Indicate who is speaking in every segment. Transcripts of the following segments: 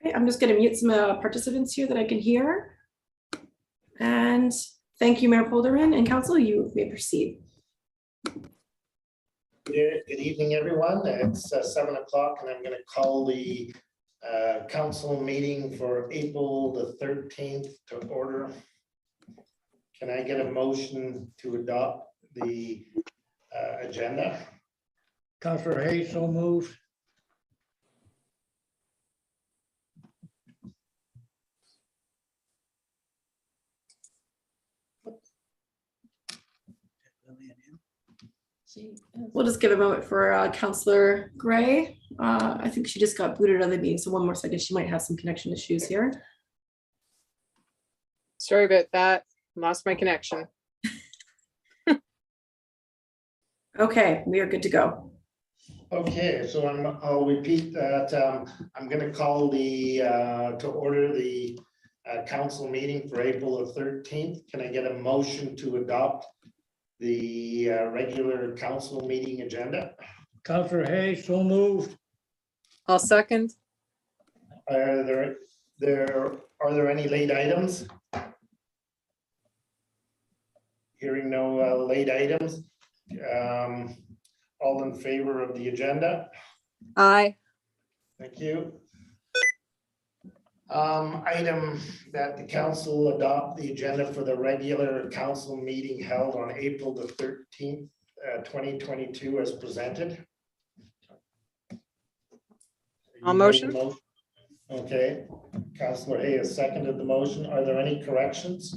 Speaker 1: Okay, I'm just going to mute some participants here that I can hear. And thank you, Mayor Polderman and Council. You may proceed.
Speaker 2: Good evening, everyone. It's 7 o'clock, and I'm going to call the council meeting for April the 13th to order. Can I get a motion to adopt the agenda?
Speaker 3: Councillor Hayes, so moved.
Speaker 1: We'll just give a moment for Councillor Gray. I think she just got booted out of the meeting, so one more second. She might have some connection issues here.
Speaker 4: Sorry about that. Lost my connection.
Speaker 1: Okay, we are good to go.
Speaker 2: Okay, so I'll repeat that. I'm going to call to order the council meeting for April the 13th. Can I get a motion to adopt the regular council meeting agenda?
Speaker 3: Councillor Hayes, so moved.
Speaker 4: I'll second.
Speaker 2: Are there any late items? Hearing no late items. All in favor of the agenda?
Speaker 4: Aye.
Speaker 2: Thank you. Item that the council adopt the agenda for the regular council meeting held on April the 13th, 2022 as presented.
Speaker 4: I'll motion.
Speaker 2: Okay, Councillor Hayes seconded the motion. Are there any corrections?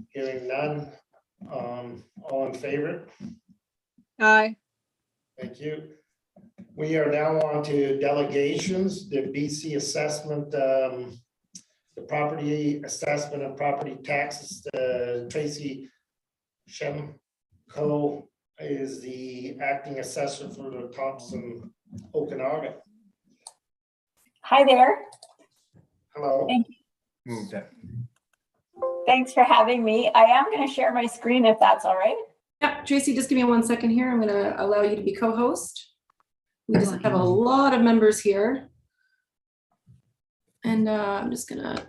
Speaker 2: Hearing none. All in favor?
Speaker 4: Aye.
Speaker 2: Thank you. We are now on to delegations, the BC assessment, the property assessment of property taxes. Tracy Shemko is the acting assessor for the Thompson Okanagan.
Speaker 5: Hi there.
Speaker 2: Hello.
Speaker 5: Thank you. Thanks for having me. I am going to share my screen if that's all right.
Speaker 1: Yeah, Tracy, just give me 1 second here. I'm going to allow you to be co-host. We just have a lot of members here. And I'm just going to.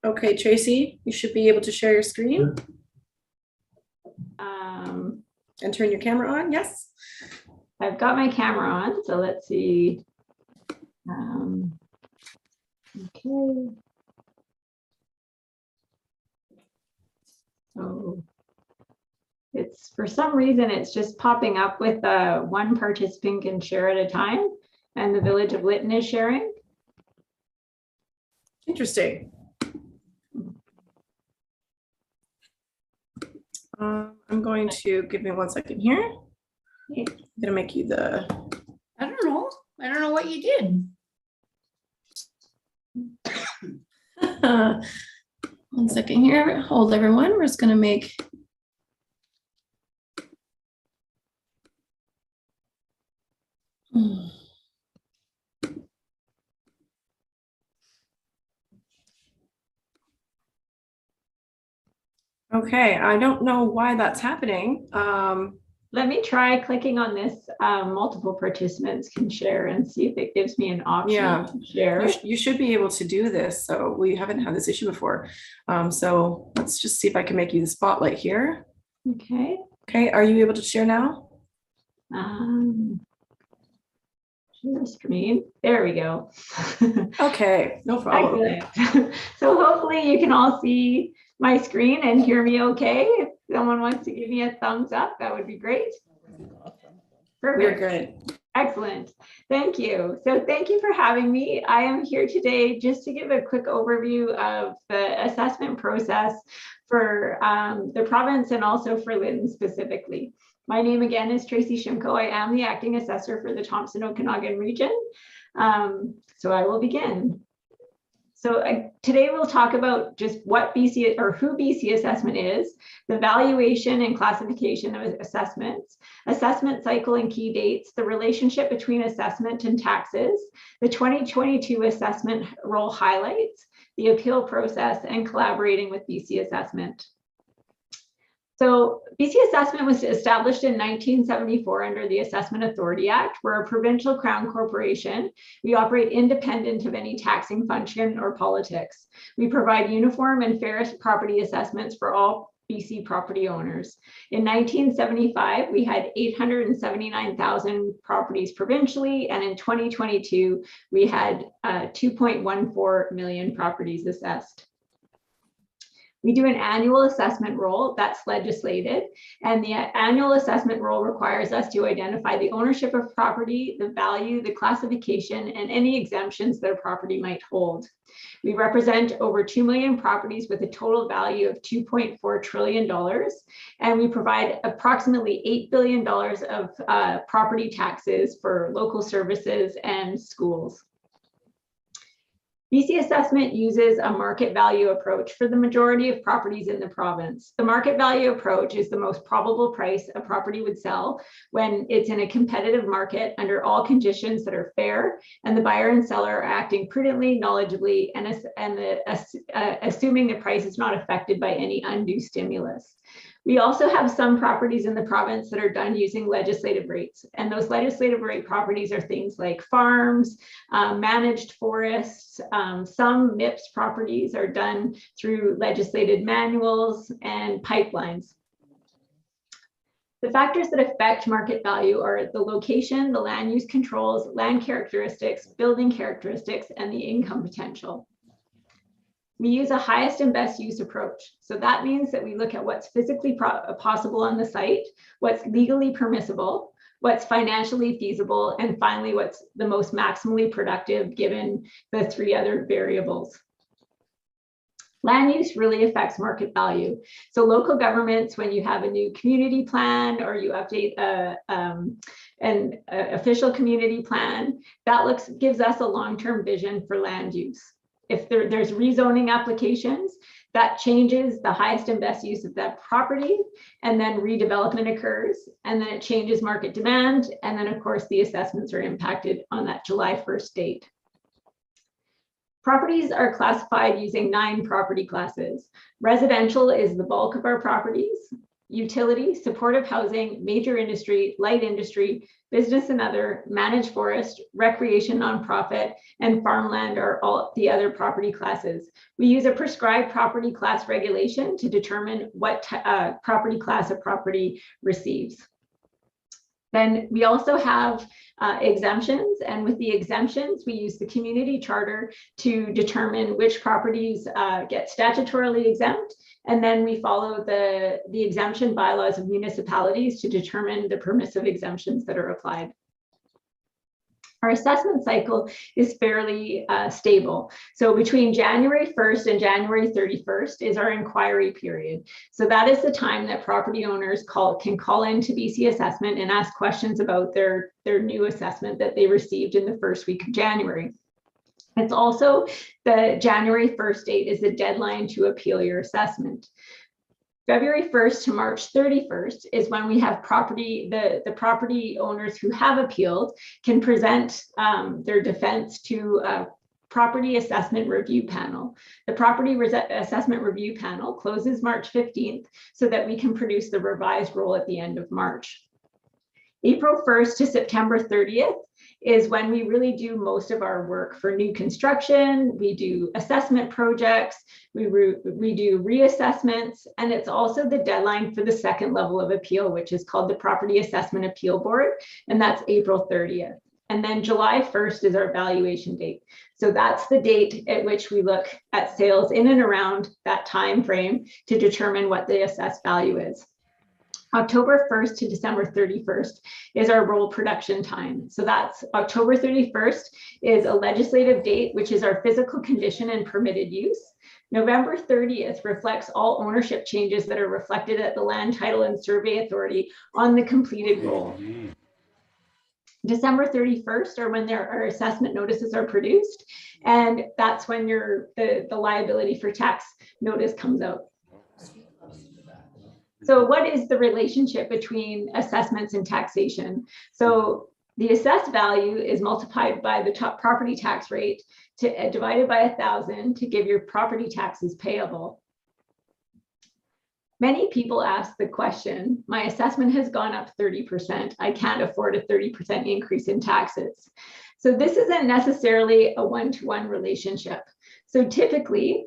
Speaker 1: Okay, Tracy, you should be able to share your screen. And turn your camera on, yes?
Speaker 5: I've got my camera on, so let's see. Okay. So it's, for some reason, it's just popping up with one participant can share at a time, and the Village of Lytton is sharing.
Speaker 1: Interesting. I'm going to give me 1 second here. I'm gonna make you the.
Speaker 6: I don't know. I don't know what you did.
Speaker 1: 1 second here. Hold everyone. We're just gonna make. Okay, I don't know why that's happening.
Speaker 5: Let me try clicking on this. Multiple participants can share and see if it gives me an option
Speaker 1: Yeah,
Speaker 5: to share.
Speaker 1: you should be able to do this. So we haven't had this issue before. So let's just see if I can make you the spotlight here.
Speaker 5: Okay.
Speaker 1: Okay, are you able to share now?
Speaker 5: Share screen. There we go.
Speaker 1: Okay, no problem.
Speaker 5: Excellent. So hopefully you can all see my screen and hear me okay. If someone wants to give me a thumbs up, that would be great.
Speaker 1: We're
Speaker 5: Perfect.
Speaker 1: good.
Speaker 5: Excellent. Thank you. So thank you for having me. I am here today just to give a quick overview of the assessment process for the province and also for Lytton specifically. My name again is Tracy Shimko. I am the acting assessor for the Thompson Okanagan region. So I will begin. Today we'll talk about just what BC or who BC Assessment is, the valuation and classification of assessments, assessment cycle and key dates, the relationship between assessment and taxes, the 2022 assessment role highlights, the appeal process, and collaborating with BC Assessment. So BC Assessment was established in 1974 under the Assessment Authority Act. We're a provincial crown corporation. We operate independent of any taxing function or politics. We provide uniform and fair property assessments for all BC property owners. In 1975, we had 879,000 properties provincially, and in 2022, we had 2.14 million properties assessed. We do an annual assessment roll that's legislated, and the annual assessment roll requires us to identify the ownership of property, the value, the classification, and any exemptions that a property might hold. We represent over 2 million properties with a total value of $2.4 trillion, and we provide approximately $8 billion of property taxes for local services and schools. BC Assessment uses a market value approach for the majority of properties in the province. The market value approach is the most probable price a property would sell when it's in a competitive market under all conditions that are fair, and the buyer and seller are acting prudently, knowledgeably, and assuming the price is not affected by any undue stimulus. We also have some properties in the province that are done using legislative rates. And those legislative rate properties are things like farms, managed forests. Some MIPS properties are done through legislated manuals and pipelines. The factors that affect market value are the location, the land use controls, land characteristics, building characteristics, and the income potential. We use a highest and best use approach. So that means that we look at what's physically possible on the site, what's legally permissible, what's financially feasible, and finally, what's the most maximally productive given the three other variables. Land use really affects market value. So local governments, when you have a new community plan or you update an official community plan, that gives us a long-term vision for land use. If there's rezoning applications, that changes the highest and best use of that property, and then redevelopment occurs, and then it changes market demand, and then of course the assessments are impacted on that July 1st date. Properties are classified using 9 property classes. Residential is the bulk of our properties. Utility, supportive housing, major industry, light industry, business and other, managed forest, recreation nonprofit, and farmland are all the other property classes. We use a prescribed property class regulation to determine what property class a property receives. Then we also have exemptions, and with the exemptions, we use the community charter to determine which properties get statutorily exempt, and then we follow the exemption bylaws of municipalities to determine the permissive exemptions that are applied. Our assessment cycle is fairly stable. So between January 1st and January 31st is our inquiry period. So that is the time that property owners can call into BC Assessment and ask questions about their new assessment that they received in the first week of January. It's also the January 1st date is the deadline to appeal your assessment. February 1st to March 31st is when we have the property owners who have appealed can present their defense to a property assessment review panel. The property assessment review panel closes March 15th so that we can produce the revised roll at the end of March. April 1st to September 30th is when we really do most of our work for new construction. We do assessment projects, we do reassessments, and it's also the deadline for the second level of appeal, which is called the Property Assessment Appeal Board, and that's April 30th. And then July 1st is our valuation date. So that's the date at which we look at sales in and around that time frame to determine what the assessed value is. October 1st to December 31st is our roll production time. So that's October 31st is a legislative date, which is our physical condition and permitted use. November 30th reflects all ownership changes that are reflected at the Land Title and Survey Authority on the completed roll. December 31st are when our assessment notices are produced, And that's when the liability for tax notice comes out. So what is the relationship between assessments and taxation? So the assessed value is multiplied by the top property tax rate divided by 1,000 to give your property taxes payable. Many people ask the question, my assessment has gone up 30%. I can't afford a 30% increase in taxes. So this isn't necessarily a one-to-one relationship. So typically,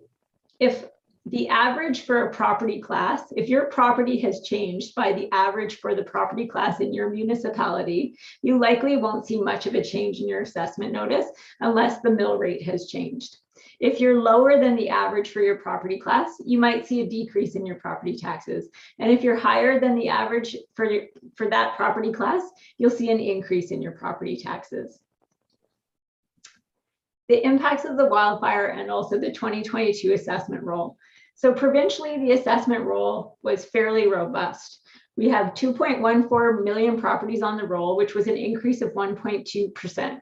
Speaker 5: if the average for a property class, if your property has changed by the average for the property class in your municipality, you likely won't see much of a change in your assessment notice unless the mill rate has changed. If you're lower than the average for your property class, you might see a decrease in your property taxes. And if you're higher than the average for that property class, you'll see an increase in your property taxes. The impacts of the wildfire and also the 2022 assessment roll. So provincially, the assessment roll was fairly robust. We have 2.14 million properties on the roll, which was an increase of 1.2%.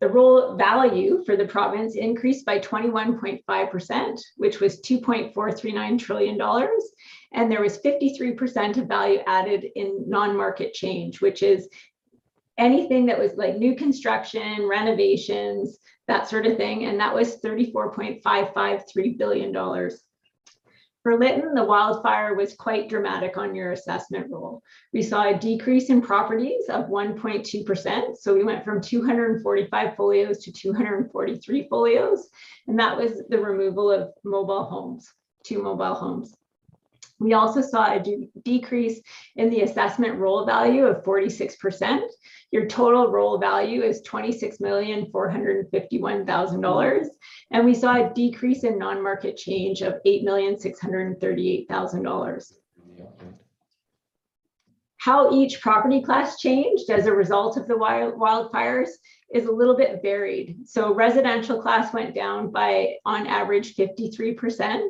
Speaker 5: The roll value for the province increased by 21.5%, which was $2.439 trillion. And there was 53% of value added in non-market change, which is anything that was like new construction, renovations, that sort of thing. And that was $34.553 billion. For Lytton, the wildfire was quite dramatic on your assessment roll. We saw a decrease in properties of 1.2%. So we went from 245 folios to 243 folios. And that was the removal of mobile homes, 2 mobile homes. We also saw a decrease in the assessment roll value of 46%. Your total roll value is $26,451,000. And we saw a decrease in non-market change of $8,638,000. How each property class changed as a result of the wildfires is a little bit varied. So residential class went down by, on average, 53%.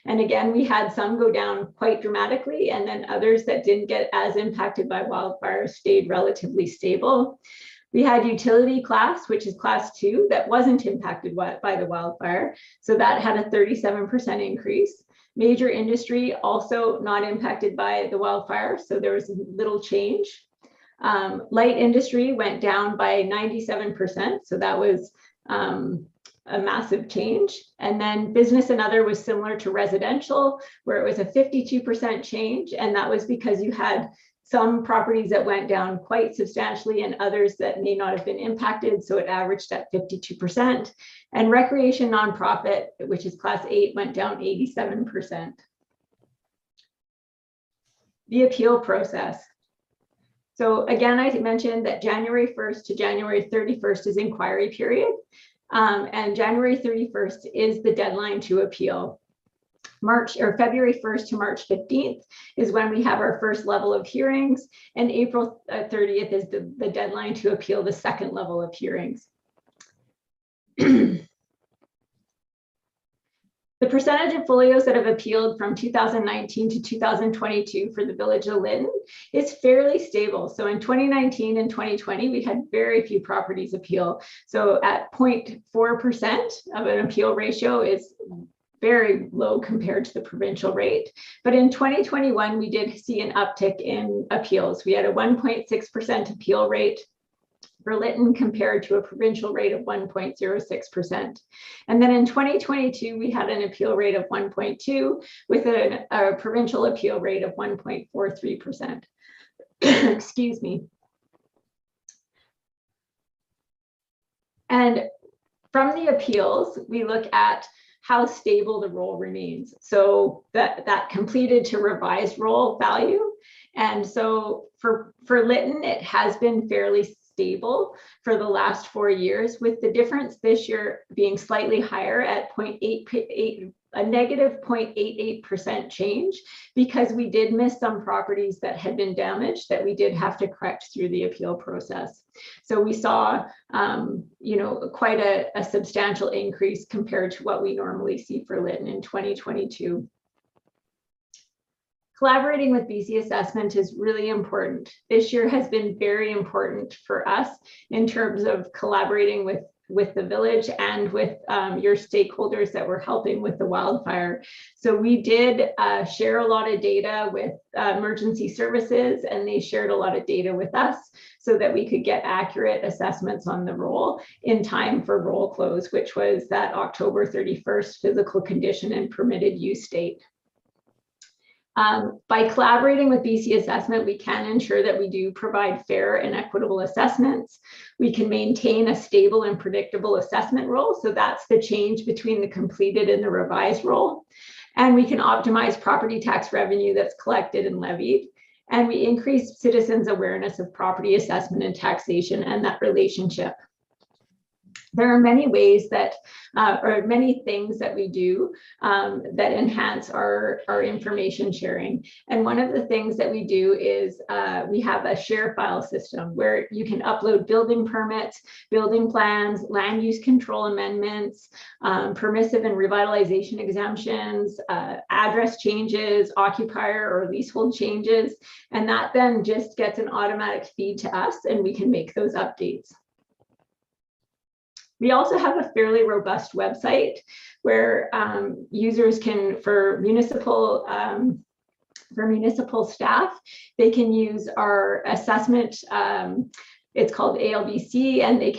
Speaker 5: And again, we had some go down quite dramatically, and then others that didn't get as impacted by wildfires stayed relatively stable. We had utility class, which is class 2, that wasn't impacted by the wildfire. So that had a 37% increase. Major industry also not impacted by the wildfire, so there was little change. Light industry went down by 97%, so that was a massive change. And then business and other was similar to residential, where it was a 52% change. And that was because you had some properties that went down quite substantially and others that may not have been impacted. So it averaged at 52%. And recreation nonprofit, which is class 8, went down 87%. The appeal process. So again, I mentioned that January 1st to January 31st is inquiry period. And January 31st is the deadline to appeal. February 1st to March 15th is when we have our first level of hearings, and April 30th is the deadline to appeal the second level of hearings. The percentage of folios that have appealed from 2019 to 2022 for the Village of Lytton is fairly stable. So in 2019 and 2020, we had very few properties appeal. So at 0.4% of an appeal ratio is very low compared to the provincial rate. But in 2021, we did see an uptick in appeals. We had a 1.6% appeal rate for Lytton compared to a provincial rate of 1.06%. And then in 2022, we had an appeal rate of 1.2 with a provincial appeal rate of 1.43%. Excuse me. And from the appeals, we look at how stable the roll remains. So that completed to revised roll value. And so for Lytton, it has been fairly stable for the last 4 years, with the difference this year being slightly higher at a negative 0.88% change, because we did miss some properties that had been damaged that we did have to correct through the appeal process. So we saw, quite a substantial increase compared to what we normally see for Lytton in 2022. collaborating with BC Assessment is really important. This year has been very important for us in terms of collaborating with the village and with your stakeholders that were helping with the wildfire. So we did share a lot of data with emergency services, and they shared a lot of data with us so that we could get accurate assessments on the roll in time for roll close, which was that October 31st physical condition and permitted use date. By collaborating with BC Assessment, we can ensure that we do provide fair and equitable assessments. We can maintain a stable and predictable assessment roll. So that's the change between the completed and the revised roll. And we can optimize property tax revenue that's collected and levied. And we increase citizens' awareness of property assessment and taxation and that relationship. There are many ways that, or many things that we do that enhance our information sharing. And one of the things that we do is we have a share file system where you can upload building permits, building plans, land use control amendments, permissive and revitalization exemptions, address changes, occupier or leasehold changes. And that then just gets an automatic feed to us and we can make those updates. We also have a fairly robust website where users can, for municipal staff, they can use our assessment. It's called ALBC, and they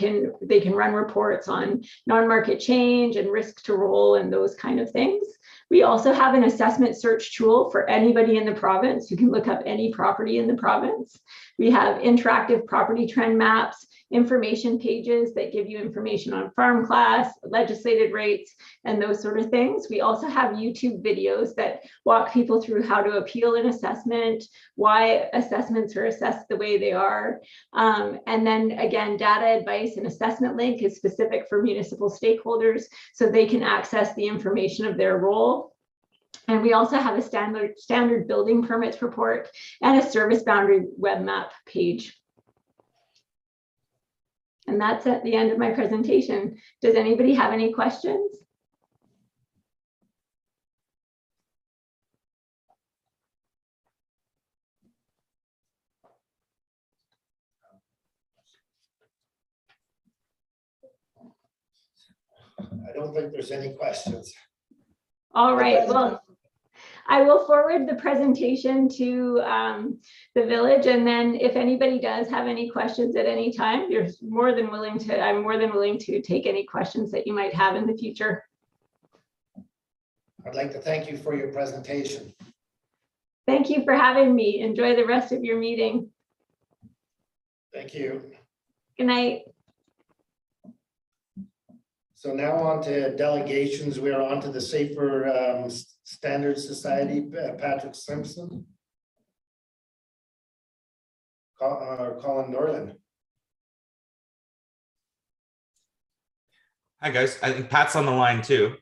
Speaker 5: can run reports on non-market change and risk to roll and those kind of things. We also have an assessment search tool for anybody in the province who can look up any property in the province. We have interactive property trend maps, information pages that give you information on farm class, legislated rates, and those sort of things. We also have YouTube videos that walk people through how to appeal an assessment, why assessments are assessed the way they are. And then again, data advice and assessment link is specific for municipal stakeholders so they can access the information of their role. And we also have a standard building permits report and a service boundary web map page. And that's at the end of my presentation. Does anybody have any questions?
Speaker 2: I don't think there's any questions.
Speaker 5: All right, well, I will forward the presentation to the village, and then if anybody does have any questions at any time, I'm more than willing to take any questions that you might have in the future.
Speaker 2: I'd like to thank you for your presentation.
Speaker 5: Thank you for having me. Enjoy the rest of your meeting.
Speaker 2: Thank you.
Speaker 5: Good night.
Speaker 2: So now on to delegations. We're on to the Safer Standards Society. Patrick Simpson. Colin Norland.
Speaker 7: Hi guys, I think Pat's on the line too.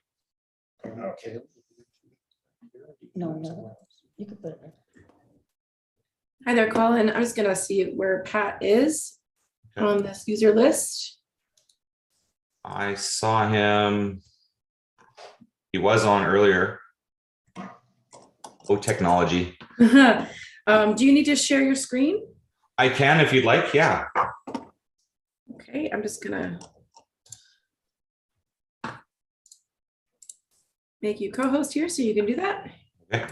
Speaker 2: Okay.
Speaker 8: No, you could put it there.
Speaker 1: Hi there, Colin. I'm just gonna see where Pat is on this user list.
Speaker 7: I saw him. He was on earlier. Oh, technology.
Speaker 1: Do you need to share your screen?
Speaker 7: I can if you'd like, yeah.
Speaker 1: Okay, I'm just gonna make you co-host here so you can do that.
Speaker 7: Okay.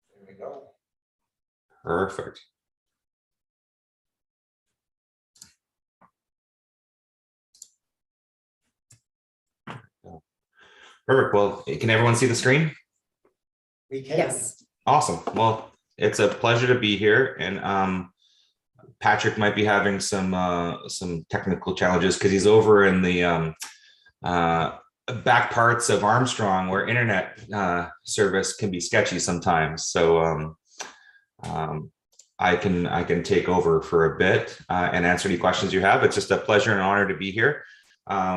Speaker 2: There we go.
Speaker 7: Perfect. Perfect. Well, can everyone see the screen?
Speaker 2: We can.
Speaker 8: Yes.
Speaker 7: Awesome. Well, it's a pleasure to be here, and Patrick might be having some technical challenges because he's over in the back parts of Armstrong where internet service can be sketchy sometimes. So I can take over for a bit and answer any questions you have. It's just a pleasure and honor to be here.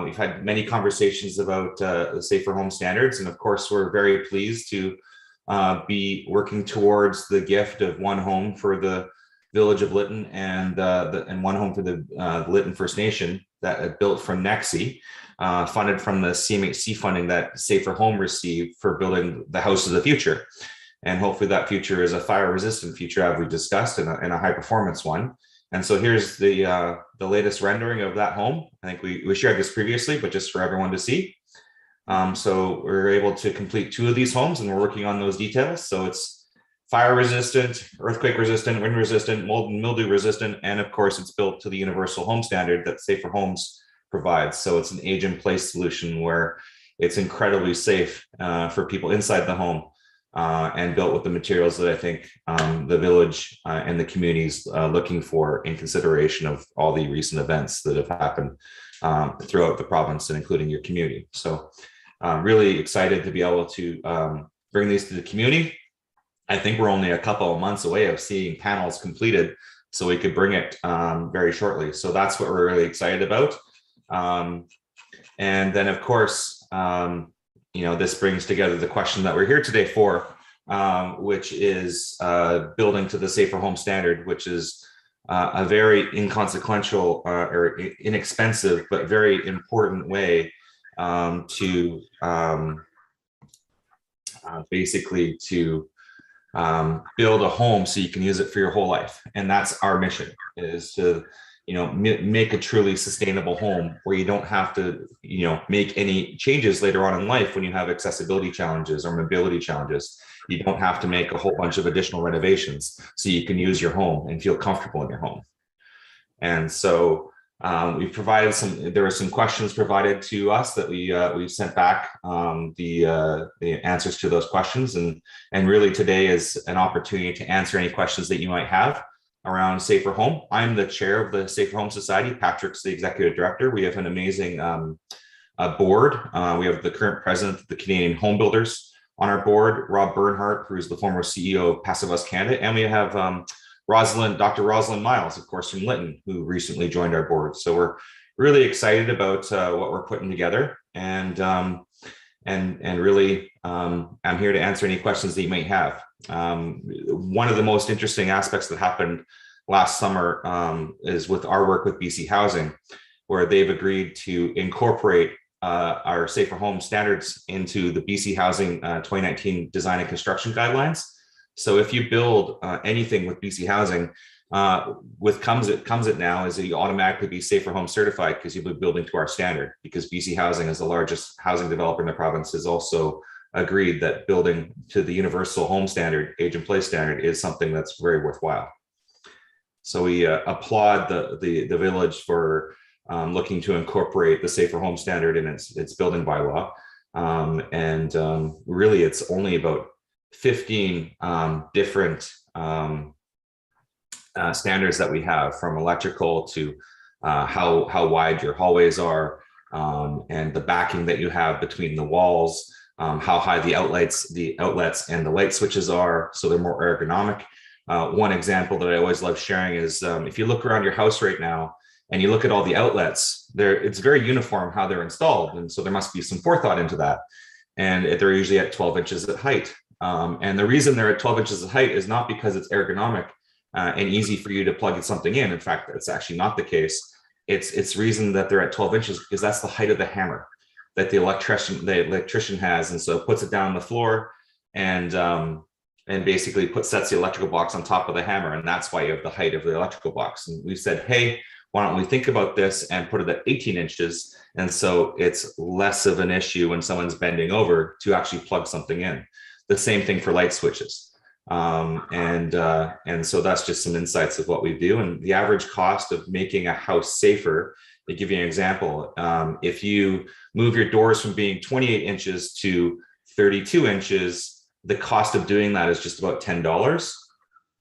Speaker 7: We've had many conversations about the Safer Home Standards, and of course, we're very pleased to be working towards the gift of one home for the village of Lytton and one home for the Lytton First Nation that built from NEXI, funded from the CMHC funding that Safer Home received for building the house of the future. And hopefully that future is a fire resistant future, as we discussed, and a high performance one. And so here's the latest rendering of that home. I think we shared this previously, but just for everyone to see. So we're able to complete 2 of these homes, and we're working on those details. So it's fire resistant, earthquake resistant, wind resistant, mold and mildew resistant, and of course it's built to the universal home standard that Safer Homes provides. So it's an age in place solution where it's incredibly safe for people inside the home, and built with the materials that I think the village and the community's looking for in consideration of all the recent events that have happened throughout the province and including your community. So really excited to be able to bring these to the community. I think we're only a couple of months away of seeing panels completed, so we could bring it very shortly. So that's what we're really excited about. And then of course, this brings together the question that we're here today for, which is building to the Safer Home Standard, which is a very inconsequential or inexpensive, but very important way to basically to build a home so you can use it for your whole life. And that's our mission, is to make a truly sustainable home where you don't have to make any changes later on in life when you have accessibility challenges or mobility challenges. You don't have to make a whole bunch of additional renovations so you can use your home and feel comfortable in your home. And so we've provided there were some questions provided to us that we sent back the answers to those questions, and really today is an opportunity to answer any questions that you might have around Safer Home. I'm the chair of the Safer Home Society. Patrick's the executive director. We have an amazing board. We have the current president of the Canadian Home Builders on our board, Rob Bernhardt, who is the former CEO of Passive Us Canada, and we have Dr. Rosalind Miles, of course, from Lytton, who recently joined our board. So we're really excited about what we're putting together, and really, I'm here to answer any questions that you might have. One of the most interesting aspects that happened last summer is with our work with BC Housing, where they've agreed to incorporate our Safer Home standards into the BC Housing 2019 Design and Construction Guidelines. So if you build anything with BC Housing, comes it now is that you automatically be Safer Home certified because you'll be building to our standard, because BC Housing, as the largest housing developer in the province, has also agreed that building to the universal home standard, age in place standard, is something that's very worthwhile. So we applaud the village for looking to incorporate the Safer Home Standard in its building bylaw. Really, it's only about 15 different standards that we have, from electrical to how wide your hallways are, and the backing that you have between the walls, how high the outlets and the light switches are, so they're more ergonomic. One example that I always love sharing is if you look around your house right now and you look at all the outlets, it's very uniform how they're installed. And so there must be some forethought into that. And they're usually at 12 inches at height. And the reason they're at 12 inches of height is not because it's ergonomic and easy for you to plug something in. In fact, that's actually not the case. It's reason that they're at 12 inches because that's the height of the hammer that the electrician has. And so it puts it down on the floor and basically sets the electrical box on top of the hammer. And that's why you have the height of the electrical box. And we said, hey, why don't we think about this and put it at 18 inches? And so it's less of an issue when someone's bending over to actually plug something in. The same thing for light switches. And so that's just some insights of what we do. And the average cost of making a house safer, to give you an example, if you move your doors from being 28 inches to 32 inches, the cost of doing that is just about $10.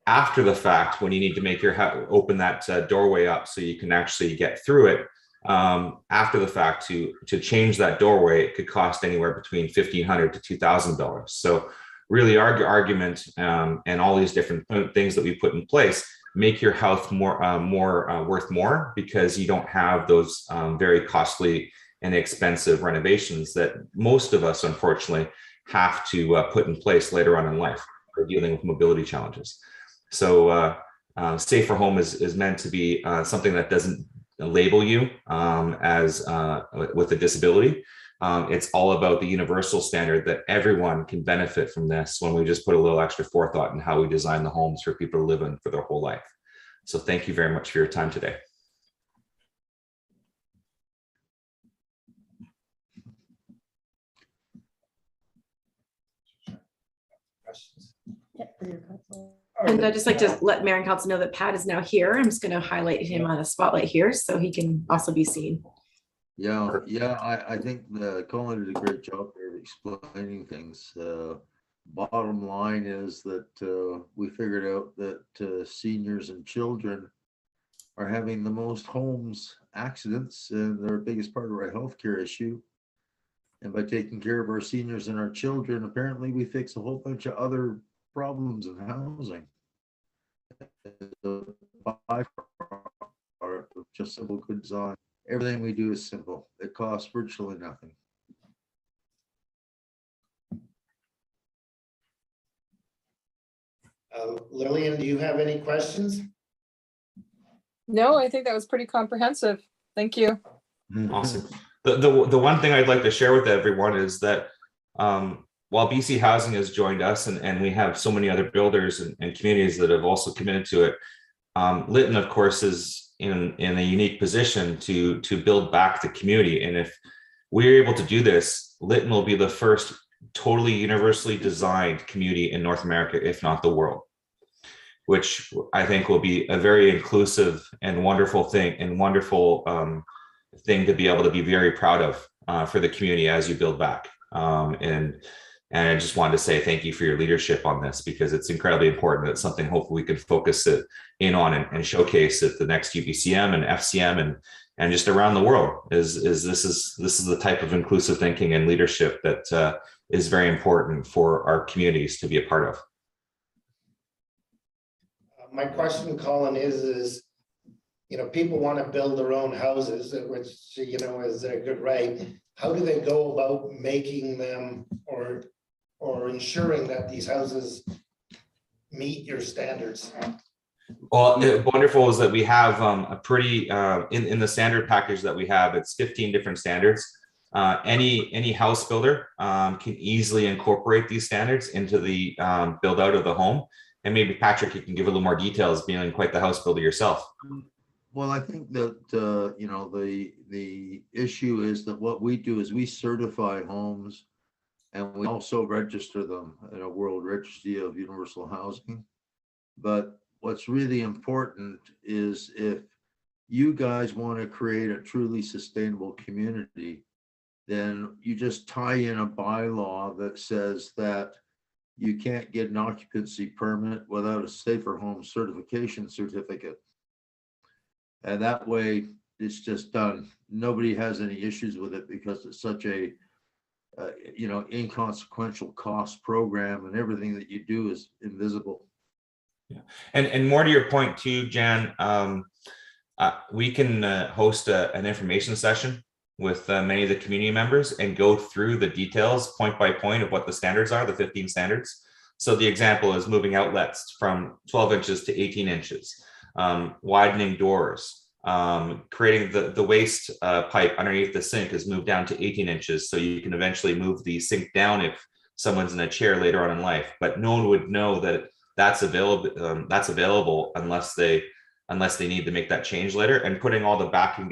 Speaker 7: After the fact, when you need to make open that doorway up so you can actually get through it, after the fact, to change that doorway, it could cost anywhere between $1,500 to $2,000. So really our argument and all these different things that we put in place make your house worth more, because you don't have those very costly and expensive renovations that most of us, unfortunately, have to put in place later on in life for dealing with mobility challenges. So Safer Home is meant to be something that doesn't label you as with a disability. It's all about the universal standard that everyone can benefit from this when we just put a little extra forethought in how we design the homes for people to live in for their whole life. So thank you very much for your time today.
Speaker 1: And I'd just like to let Mayor and Council know that Pat is now here. I'm just going to highlight him on a spotlight here so he can also be seen.
Speaker 8: Yeah, I think Colin did a great job there of explaining things. Bottom line is that we figured out that seniors and children are having the most homes accidents, and they're the biggest part of our healthcare issue. And by taking care of our seniors and our children, apparently we fix a whole bunch of other problems in housing. Just simple good design. Everything we do is simple. It costs virtually nothing.
Speaker 2: Lillian, do you have any questions?
Speaker 4: No, I think that was pretty comprehensive. Thank you.
Speaker 7: Awesome. The one thing I'd like to share with everyone is that while BC Housing has joined us and we have so many other builders and communities that have also committed to it, Lytton, of course, is in a unique position to build back the community. And if we're able to do this, Lytton will be the first totally universally designed community in North America, if not the world, which I think will be a very inclusive and wonderful thing thing to be able to be very proud of for the community as you build back. And I just wanted to say thank you for your leadership on this, because it's incredibly important. It's something hopefully we can focus it in on and showcase at the next UBCM and FCM and just around the world. This is the type of inclusive thinking and leadership that is very important for our communities to be a part of.
Speaker 2: My question, Colin, is people want to build their own houses, which is a good right. How do they go about making them or ensuring that these houses meet your standards?
Speaker 7: Well, wonderful is that we have a pretty in the standard package that we have, it's 15 different standards. Any house builder can easily incorporate these standards into the build out of the home. And maybe Patrick, you can give a little more details, being quite the house builder yourself.
Speaker 8: Well, I think that the issue is that what we do is we certify homes, and we also register them in a World Registry of Universal Housing. But what's really important is if you guys want to create a truly sustainable community, then you just tie in a bylaw that says that you can't get an occupancy permit without a Safer Home certification certificate. And that way it's just done. Nobody has any issues with it because it's such a inconsequential cost program, and everything that you do is invisible.
Speaker 7: Yeah, and more to your point too, Jan, we can host an information session with many of the community members and go through the details point by point of what the standards are, the 15 standards. So the example is moving outlets from 12 inches to 18 inches, widening doors, creating the waste pipe underneath the sink is moved down to 18 inches. So you can eventually move the sink down if someone's in a chair later on in life, but no one would know that that's available unless they need to make that change later, and putting all the backing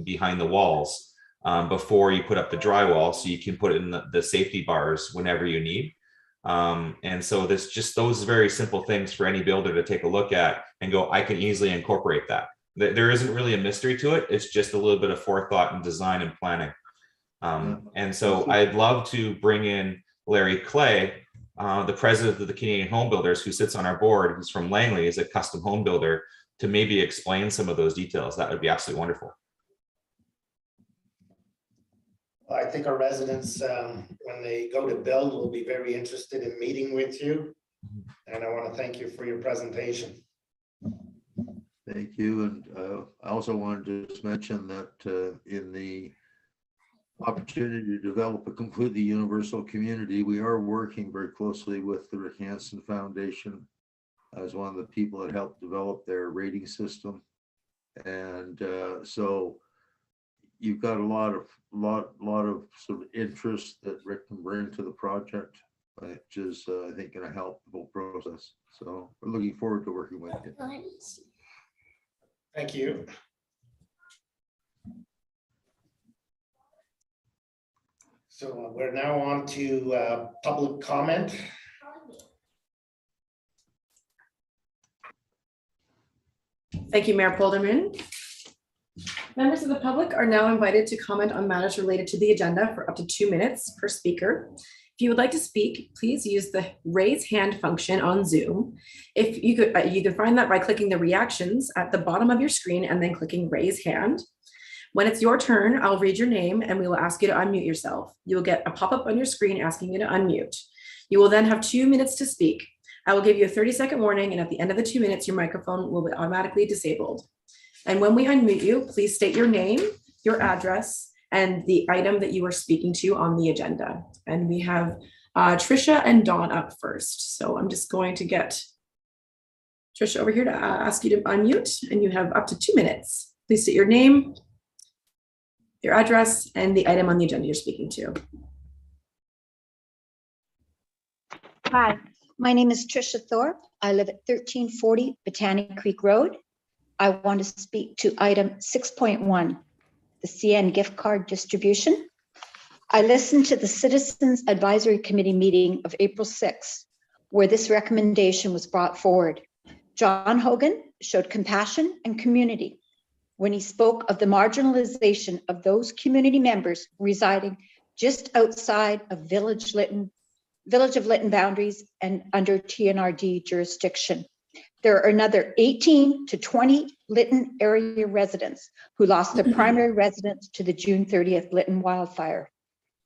Speaker 7: behind the walls before you put up the drywall, so you can put in the safety bars whenever you need. And so there's just those very simple things for any builder to take a look at and go, I can easily incorporate that. There isn't really a mystery to it. It's just a little bit of forethought and design and planning. And so I'd love to bring in Larry Clay, the president of the Canadian Home Builders, who sits on our board, who's from Langley, is a custom home builder, to maybe explain some of those details. That would be absolutely wonderful.
Speaker 2: I think our residents, when they go to build, will be very interested in meeting with you. And I want to thank you for your presentation.
Speaker 8: Thank you. And I also wanted to just mention that in the opportunity to develop a completely universal community. We are working very closely with the Rick Hansen Foundation as one of the people that helped develop their rating system. And so you've got a lot of sort of interest that Rick can bring to the project, which is I think going to help the whole process. So we're looking forward to working with you.
Speaker 2: Thank you. So we're now on to public comment.
Speaker 1: Thank you, Mayor Polderman. Members of the public are now invited to comment on matters related to the agenda for up to 2 minutes per speaker. If you would like to speak, please use the raise hand function on Zoom. If you could, you can find that by clicking the reactions at the bottom of your screen and then clicking raise hand. When it's your turn, I'll read your name and we will ask you to unmute yourself. You will get a pop-up on your screen asking you to unmute. You will then have 2 minutes to speak. I will give you a 30-second warning, and at the end of the 2 minutes, your microphone will be automatically disabled. And when we unmute you, please state your name, your address, and the item that you are speaking to on the agenda. And we have Trisha and Dawn up first. So I'm just going to get Trisha over here to ask you to unmute, and you have up to 2 minutes. Please state your name, your address, and the item on the agenda you're speaking to.
Speaker 9: Hi, my name is Trisha Thorpe. I live at 1340 Botanic Creek Road. I want to speak to item 6.1, the CN gift card distribution. I listened to the Citizens Advisory Committee meeting of April 6th, where this recommendation was brought forward. John Hogan showed compassion and community when he spoke of the marginalization of those community members residing just outside of Village of Lytton boundaries and under TNRD jurisdiction. There are another 18 to 20 Lytton area residents who lost their primary residence to the June 30th Lytton wildfire.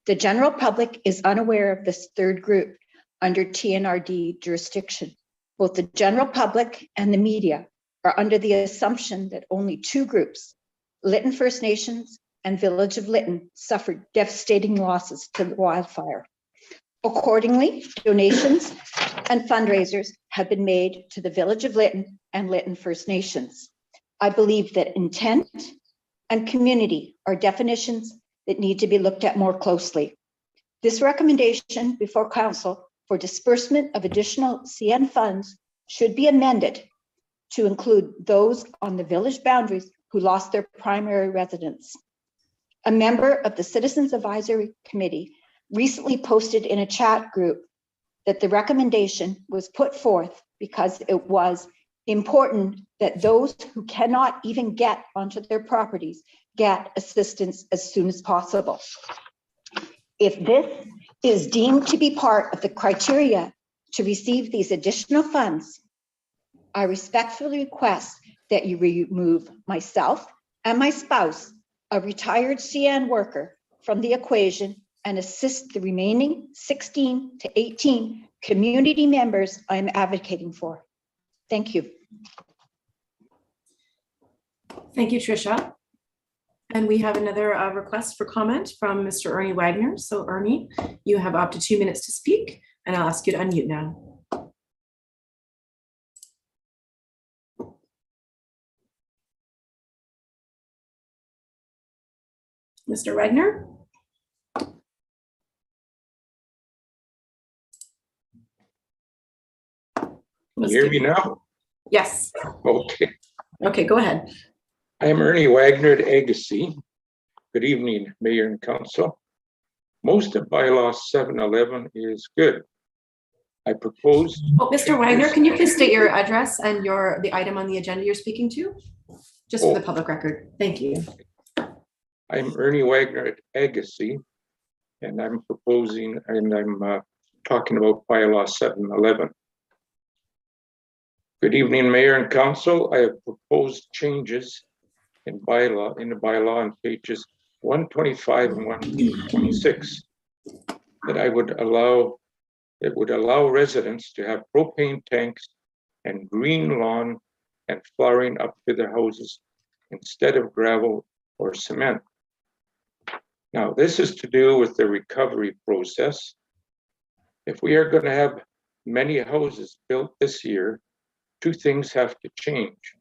Speaker 9: The general public is unaware of this third group under TNRD jurisdiction. Both the general public and the media are under the assumption that only 2 groups, Lytton First Nations and Village of Lytton, suffered devastating losses to the wildfire. Accordingly, donations and fundraisers have been made to the Village of Lytton and Lytton First Nations. I believe that intent and community are definitions that need to be looked at more closely. This recommendation before Council for disbursement of additional CN funds should be amended to include those on the village boundaries who lost their primary residence. A member of the Citizens Advisory Committee recently posted in a chat group that the recommendation was put forth because it was important that those who cannot even get onto their properties get assistance as soon as possible. If this is deemed to be part of the criteria to receive these additional funds, I respectfully request that you remove myself and my spouse, a retired CN worker, from the equation and assist the remaining 16 to 18 community members I'm advocating for. Thank you.
Speaker 1: Thank you, Trisha. And we have another request for comment from Mr. Ernie Wagner. So Ernie, you have up to 2 minutes to speak, and I'll ask you to unmute now. Mr. Wagner?
Speaker 10: Can you hear me now?
Speaker 1: Yes.
Speaker 10: Okay.
Speaker 1: Okay, go ahead.
Speaker 10: I am Ernie Wagner at Agassiz. Good evening, Mayor and Council. Most of bylaw 711 is good. I propose.
Speaker 1: Oh, Mr. Wagner, can you please state your address and the item on the agenda you're speaking to? Just for the public record. Thank you.
Speaker 10: I'm Ernie Wagner at Agassiz, and I'm proposing, and I'm talking about bylaw 711. Good evening, Mayor and Council. I have proposed changes in the bylaw on pages 125 and 126 that would allow residents to have propane tanks and green lawn and flooring up to their houses instead of gravel or cement. Now, this is to do with the recovery process. If we are going to have many houses built this year, two things have to change.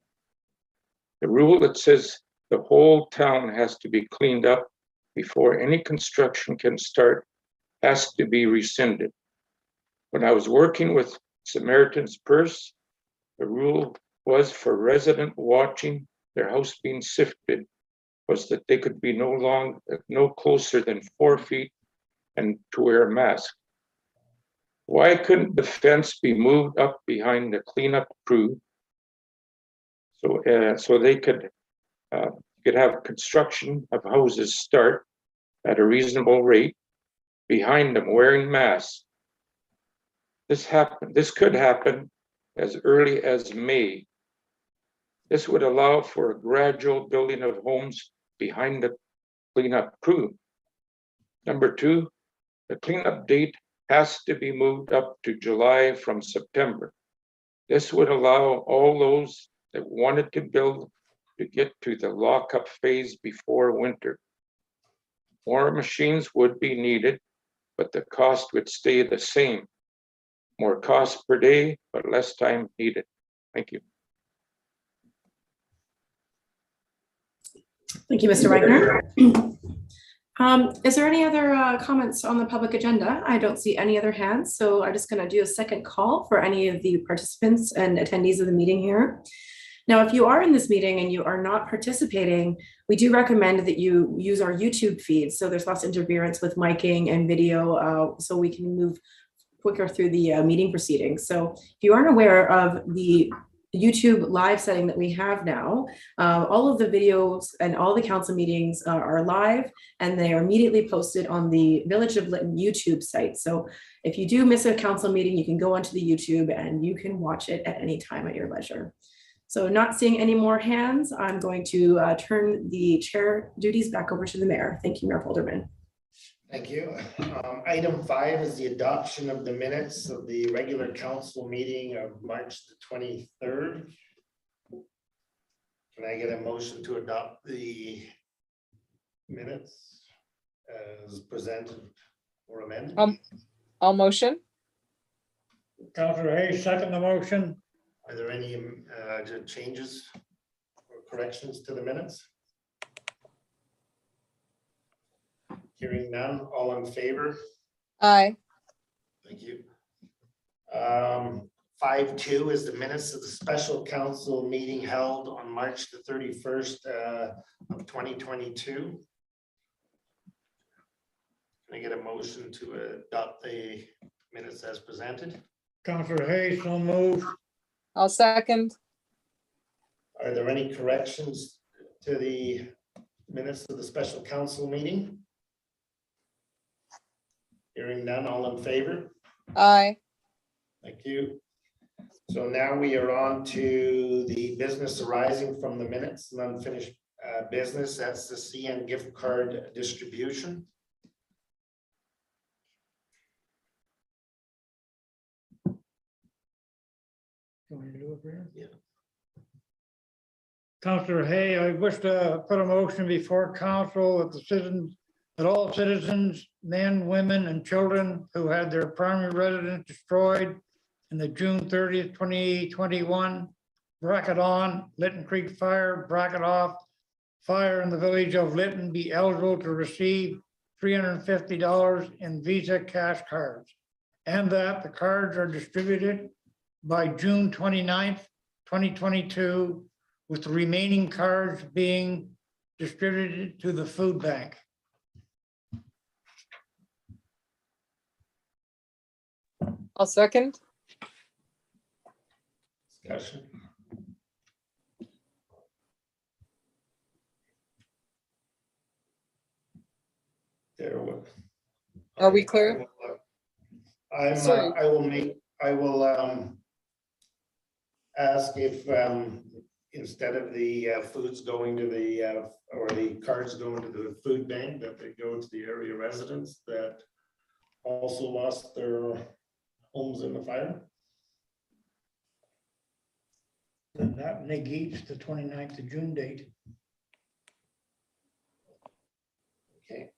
Speaker 10: The rule that says the whole town has to be cleaned up before any construction can start has to be rescinded. When I was working with Samaritan's Purse, the rule was for resident watching their house being sifted was that they could be no closer than 4 feet and to wear a mask. Why couldn't the fence be moved up behind the cleanup crew so they could have construction of houses start at a reasonable rate behind them wearing masks? This could happen as early as May. This would allow for a gradual building of homes behind the cleanup crew. Number two, the cleanup date has to be moved up to July from September. This would allow all those that wanted to build to get to the lockup phase before winter. More machines would be needed, but the cost would stay the same. More cost per day, but less time needed. Thank you.
Speaker 1: Thank you, Mr. Wagner. Is there any other comments on the public agenda? I don't see any other hands, so I'm just going to do a second call for any of the participants and attendees of the meeting here. Now, if you are in this meeting and you are not participating, we do recommend that you use our YouTube feed. So there's less interference with miking and video, so we can move quicker through the meeting proceedings. So if you aren't aware of the YouTube live setting that we have now, all of the videos and all the council meetings are live, and they are immediately posted on the Village of Lytton YouTube site. So if you do miss a council meeting, you can go onto the YouTube and you can watch it at any time at your leisure. So not seeing any more hands, I'm going to turn the chair duties back over to the mayor. Thank you, Mayor Polderman.
Speaker 2: Thank you. Item 5 is the adoption of the minutes of the regular council meeting of March the 23rd. Can I get a motion to adopt the minutes as presented or amended?
Speaker 4: I'll motion.
Speaker 3: Counselor Hayes, second the motion.
Speaker 2: Are there any changes or corrections to the minutes? Hearing none, all in favor?
Speaker 4: Aye.
Speaker 2: Thank you. 5.2 is the minutes of the special council meeting held on March the 31st of 2022. Can I get a motion to adopt the minutes as presented?
Speaker 3: Counselor Hayes, so moved.
Speaker 4: I'll second.
Speaker 2: Are there any corrections to the minutes of the special council meeting? Hearing none, all in favor?
Speaker 4: Aye.
Speaker 2: Thank you. So now we are on to the business arising from the minutes and unfinished business. That's the CN gift card distribution.
Speaker 3: You want me to do it, Brian?
Speaker 2: Yeah.
Speaker 3: Counselor Hay, I wish to put a motion before council that all citizens, men, women, and children who had their primary residence destroyed in the June 30th, 2021, bracket on, Lytton Creek Fire, bracket off, fire in the village of Lytton be eligible to receive $350 in Visa cash cards, and that the cards are distributed by June 29th, 2022, with the remaining cards being distributed to the food bank.
Speaker 4: I'll second.
Speaker 2: Discussion. There.
Speaker 4: Are we clear? Sorry.
Speaker 2: I will ask if instead of the foods going to the or the cards going to the food bank, that they go to the area residents that also lost their homes in the fire.
Speaker 3: And that negates the 29th of June date.
Speaker 2: Okay.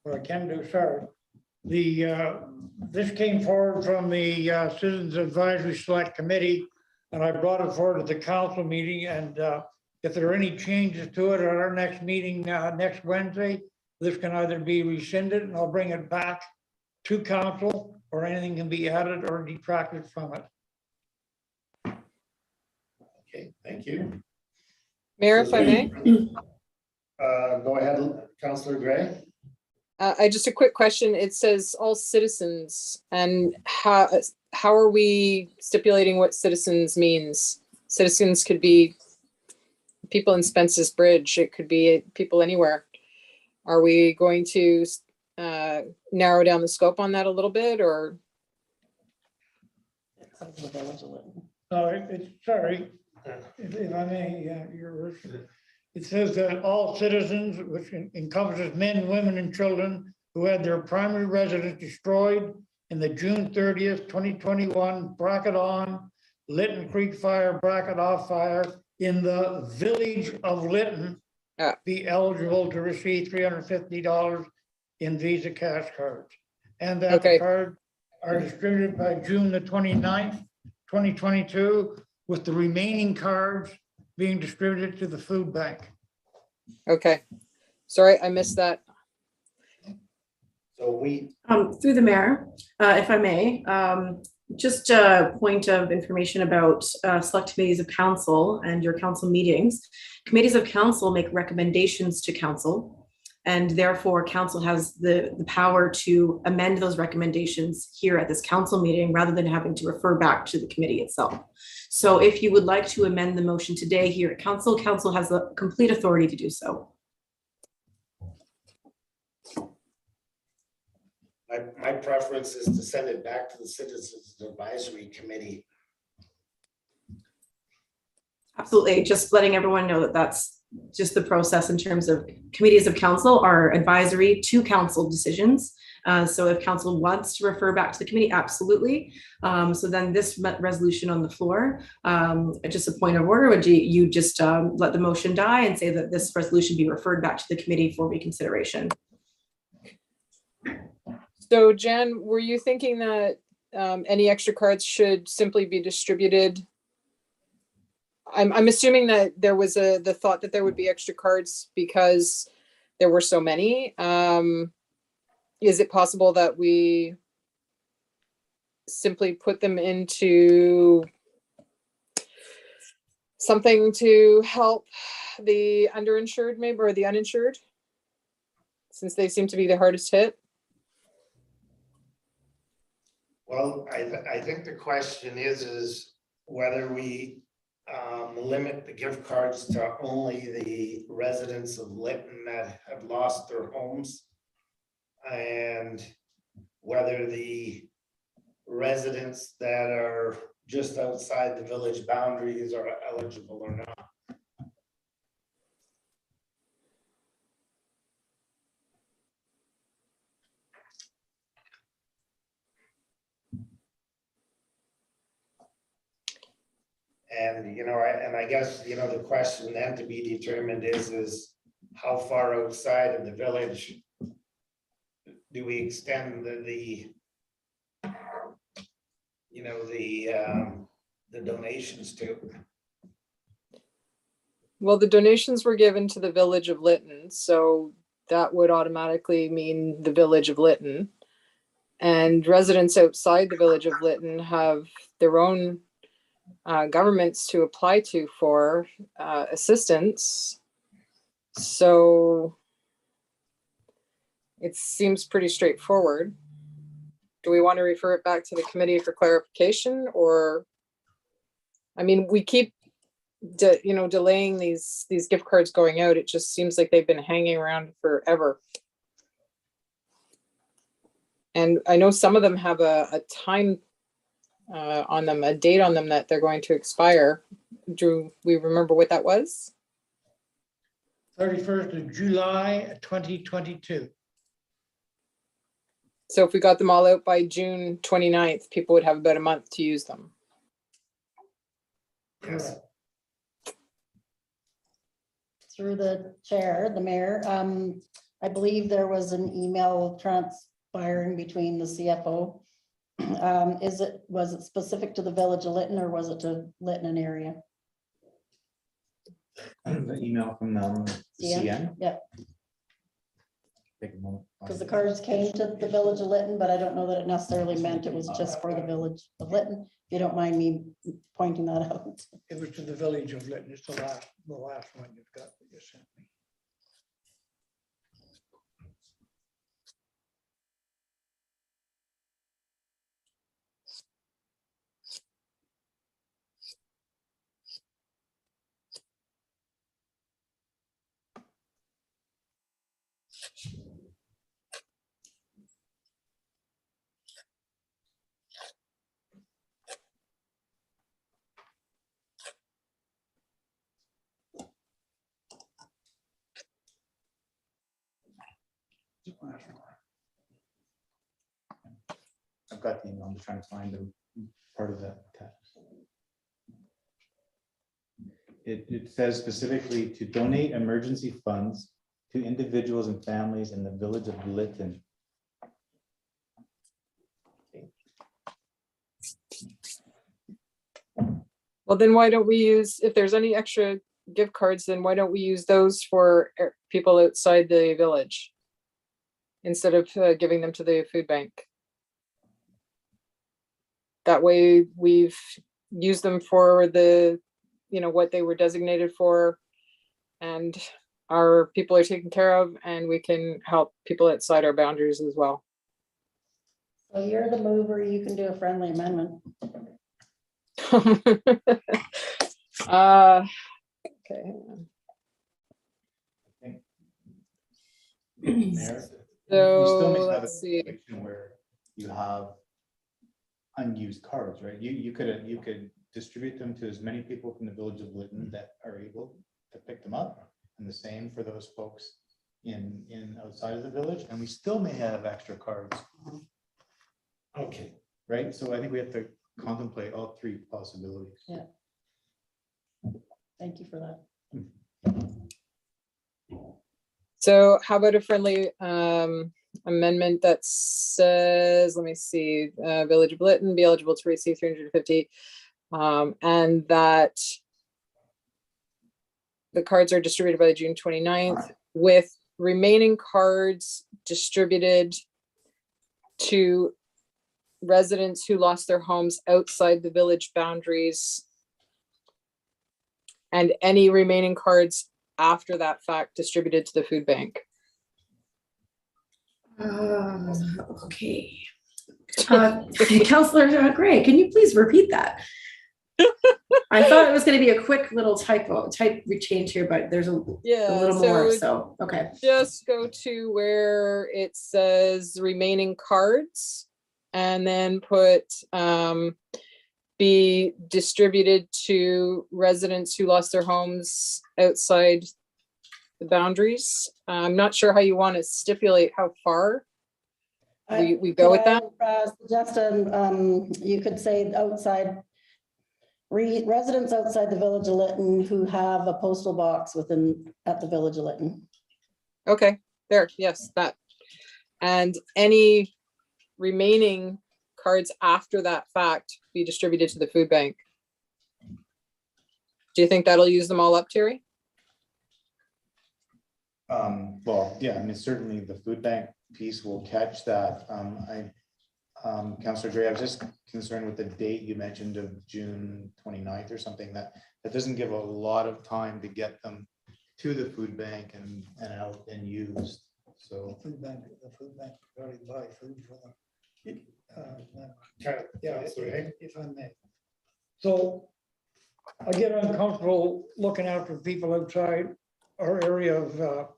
Speaker 3: or I can do, sorry. This came forward from the Citizens Advisory Select Committee, and I brought it forward to the council meeting, and if there are any changes to it at our next meeting next Wednesday, this can either be rescinded and I'll bring it back to council, or anything can be added or detracted from it.
Speaker 2: Okay, thank you.
Speaker 4: Mayor, if I may,
Speaker 2: Go ahead, Councillor Gray.
Speaker 4: I just a quick question. It says all citizens, and how are we stipulating what citizens means? Citizens could be people in Spence's Bridge. It could be people anywhere. Are we going to narrow down the scope on that a little bit, or?
Speaker 3: Sorry, if I may, Your Worship. It says that all citizens, which encompasses men, women, and children who had their primary residence destroyed in the June 30th, 2021 bracket on Lytton Creek Fire bracket off fire in the village of Lytton, be eligible to receive $350 in Visa cash cards. And that the cards are distributed by June the 29th, 2022, with the remaining cards being distributed to the food bank.
Speaker 4: Okay, sorry, I missed that.
Speaker 2: So we.
Speaker 1: Through the mayor, if I may, just a point of information about select committees of council and your council meetings. Committees of council make recommendations to council, and therefore council has the power to amend those recommendations here at this council meeting rather than having to refer back to the committee itself. So if you would like to amend the motion today here at council, council has the complete authority to do so.
Speaker 2: My preference is to send it back to the Citizens Advisory Committee.
Speaker 1: Absolutely, just letting everyone know that that's just the process in terms of committees of council are advisory to council decisions. So if council wants to refer back to the committee, absolutely. So then this resolution on the floor, just a point of order, would you just let the motion die and say that this resolution be referred back to the committee for reconsideration?
Speaker 4: So Jan, were you thinking that any extra cards should simply be distributed? I'm assuming that there was the thought that there would be extra cards because there were so many. Is it possible that we simply put them into something to help the underinsured maybe, or the uninsured, since they seem to be the hardest hit?
Speaker 2: Well, I think the question is whether we limit the gift cards to only the residents of Lytton that have lost their homes, and whether the residents that are just outside the village boundaries are eligible or not. And, you know, I guess, you know, the question then to be determined is how far outside of the village do we extend the donations to?
Speaker 4: Well, the donations were given to the village of Lytton, so that would automatically mean the village of Lytton. And residents outside the village of Lytton have their own governments to apply to for assistance. So it seems pretty straightforward. Do we want to refer it back to the committee for clarification, or, I mean, we keep delaying these gift cards going out. It just seems like they've been hanging around forever. And I know some of them have a time on them, a date on them that they're going to expire. Do we remember what that was?
Speaker 3: 31st of July, 2022.
Speaker 4: So if we got them all out by June 29th, people would have about a month to use them.
Speaker 2: Yes.
Speaker 11: Through the chair, the mayor, I believe there was an email transpiring between the CFO. Was it specific to the village of Lytton or was it to Lytton area?
Speaker 12: The email from CN.
Speaker 11: Yep,
Speaker 12: Take a moment.
Speaker 11: because the cards came to the village of Lytton, but I don't know that it necessarily meant it was just for the village of Lytton. If you don't mind me pointing that out.
Speaker 3: It was to the village of Lytton. It's the last one you've got that you sent me.
Speaker 12: I've got the email. I'm just trying to find the part of that text. It says specifically to donate emergency funds to individuals and families in the village of Lytton.
Speaker 4: Well, then why don't we use, if there's any extra gift cards, then why don't we use those for people outside the village? Instead of giving them to the food bank. That way we've used them for the, what they were designated for. And our people are taken care of and we can help people outside our boundaries as well.
Speaker 11: So you're the mover, you can do a friendly amendment.
Speaker 4: Okay.
Speaker 12: Mayor,
Speaker 4: So
Speaker 12: you still may have a
Speaker 4: let's see.
Speaker 12: situation where you have unused cards, right? You could distribute them to as many people from the village of Lytton that are able to pick them up, and the same for those folks in outside of the village, and we still may have extra cards.
Speaker 2: Okay.
Speaker 12: Right, so I think we have to contemplate all three possibilities.
Speaker 11: Yeah. Thank you for that.
Speaker 4: So how about a friendly amendment that says, let me see, Village of Lytton be eligible to receive 350, and that the cards are distributed by June 29th, with remaining cards distributed to residents who lost their homes outside the village boundaries, and any remaining cards after that fact distributed to the food bank.
Speaker 1: Okay. Councillor Gray, can you please repeat that? I thought it was going to be a quick little type change here, but there's a little more. So, okay.
Speaker 4: Just go to where it says remaining cards and then put be distributed to residents who lost their homes outside the boundaries. I'm not sure how you want to stipulate how far we go with that.
Speaker 11: Justin, you could say outside, residents outside the village of Lytton who have a postal box at the village of Lytton.
Speaker 4: Okay, there, yes, that. And any remaining cards after that fact be distributed to the food bank. Do you think that'll use them all up, Terry?
Speaker 12: Well, yeah, I mean, certainly the food bank piece will catch that. Councillor Gray, I was just concerned with the date you mentioned of June 29th or something, that doesn't give a lot of time to get them to the food bank and out and used. So
Speaker 3: The food bank already buy food for them.
Speaker 2: Yeah,
Speaker 3: If I may. So I get uncomfortable looking after people outside our area of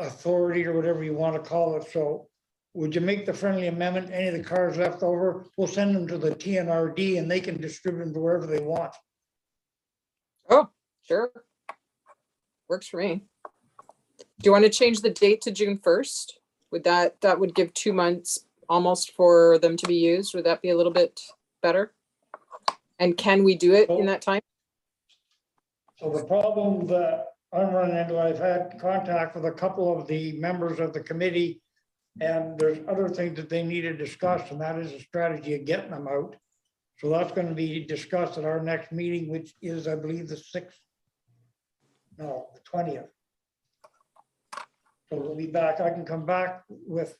Speaker 3: authority or whatever you want to call it. So would you make the friendly amendment, any of the cards left over, we'll send them to the TNRD and they can distribute them to wherever they want.
Speaker 4: Oh, sure. Works for me. Do you want to change the date to June 1st? That would give 2 months almost for them to be used. Would that be a little bit better? And can we do it in that time?
Speaker 3: So the problem that I'm running into, I've had contact with a couple of the members of the committee. And there's other things that they need to discuss, and that is a strategy of getting them out. So that's going to be discussed at our next meeting, which is, I believe, the 6th. No, the 20th. So we'll be back. I can come back with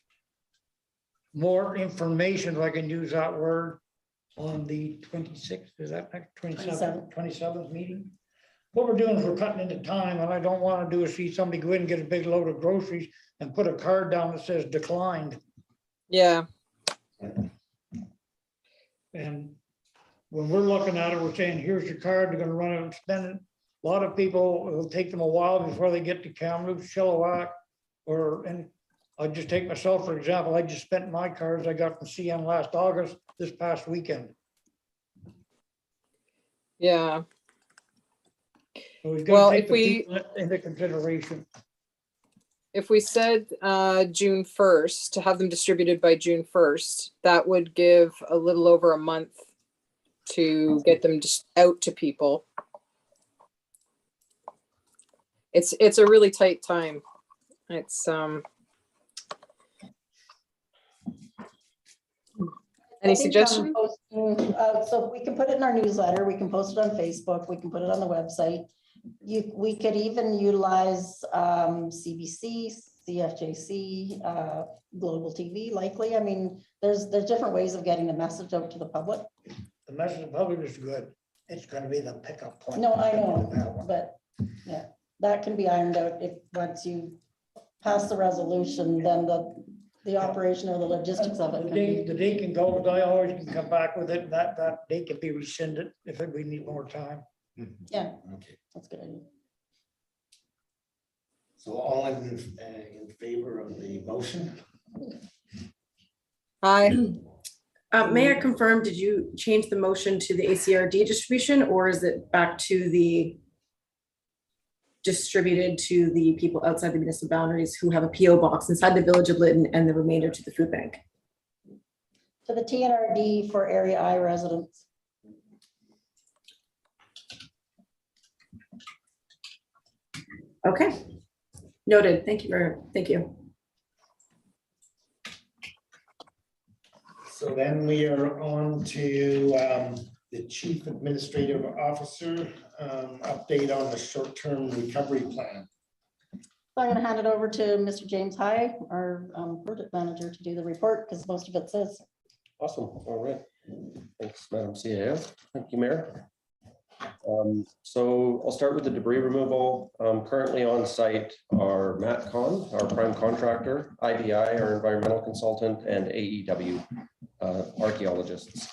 Speaker 3: more information, if I can use that word, on the 26th. Is that next 27th meeting? What we're doing is we're cutting into time, and I don't want to do is see somebody go in and get a big load of groceries and put a card down that says declined.
Speaker 4: Yeah,
Speaker 3: And when we're looking at it, we're saying, here's your card, you're gonna run it and spend it. A lot of people, it'll take them a while before they get to Kamloops, Chilliwack, and I'll just take myself, for example. I just spent my cards I got from CN last August, this past weekend.
Speaker 4: yeah.
Speaker 3: So we've
Speaker 4: Well,
Speaker 3: got to take
Speaker 4: if
Speaker 3: the
Speaker 4: we-
Speaker 3: people into consideration.
Speaker 4: If we said June 1st, to have them distributed by June 1st, that would give a little over a month to get them just out to people. It's a really tight time. It's
Speaker 11: I
Speaker 4: any
Speaker 11: think,
Speaker 4: suggestion?
Speaker 11: So we can put it in our newsletter, we can post it on Facebook, we can put it on the website. We could even utilize CBC, CFJC, Global TV likely. I mean, there's different ways of getting the message out to the public.
Speaker 3: The message of the public is good. It's gonna be the pickup point.
Speaker 11: No, I know, but yeah, that can be ironed out if, once you pass the resolution, then the operation or the logistics of it.
Speaker 3: The date can go, but I always can come back with it. That date can be rescinded if we need more time.
Speaker 11: Yeah,
Speaker 2: Okay,
Speaker 11: that's a good idea.
Speaker 2: so all in favor of the motion?
Speaker 4: Hi.
Speaker 1: May I confirm, did you change the motion to the ACRD distribution, or is it back to the distributed to the people outside the municipal boundaries who have a PO box inside the village of Lytton and the remainder to the food bank?
Speaker 11: To the TNRD for Area I residents.
Speaker 1: Okay, noted. Thank you.
Speaker 2: So then we are on to the Chief Administrative Officer, update on the short-term recovery plan.
Speaker 11: So I'm going to hand it over to Mr. James High, our project manager, to do the report because most of it says.
Speaker 13: Awesome. All right. Thanks, Madam CAO. Thank you, Mayor. So I'll start with the debris removal. Currently on site are Matt Kahn, our prime contractor, IBI, our environmental consultant, and AEW, archaeologists.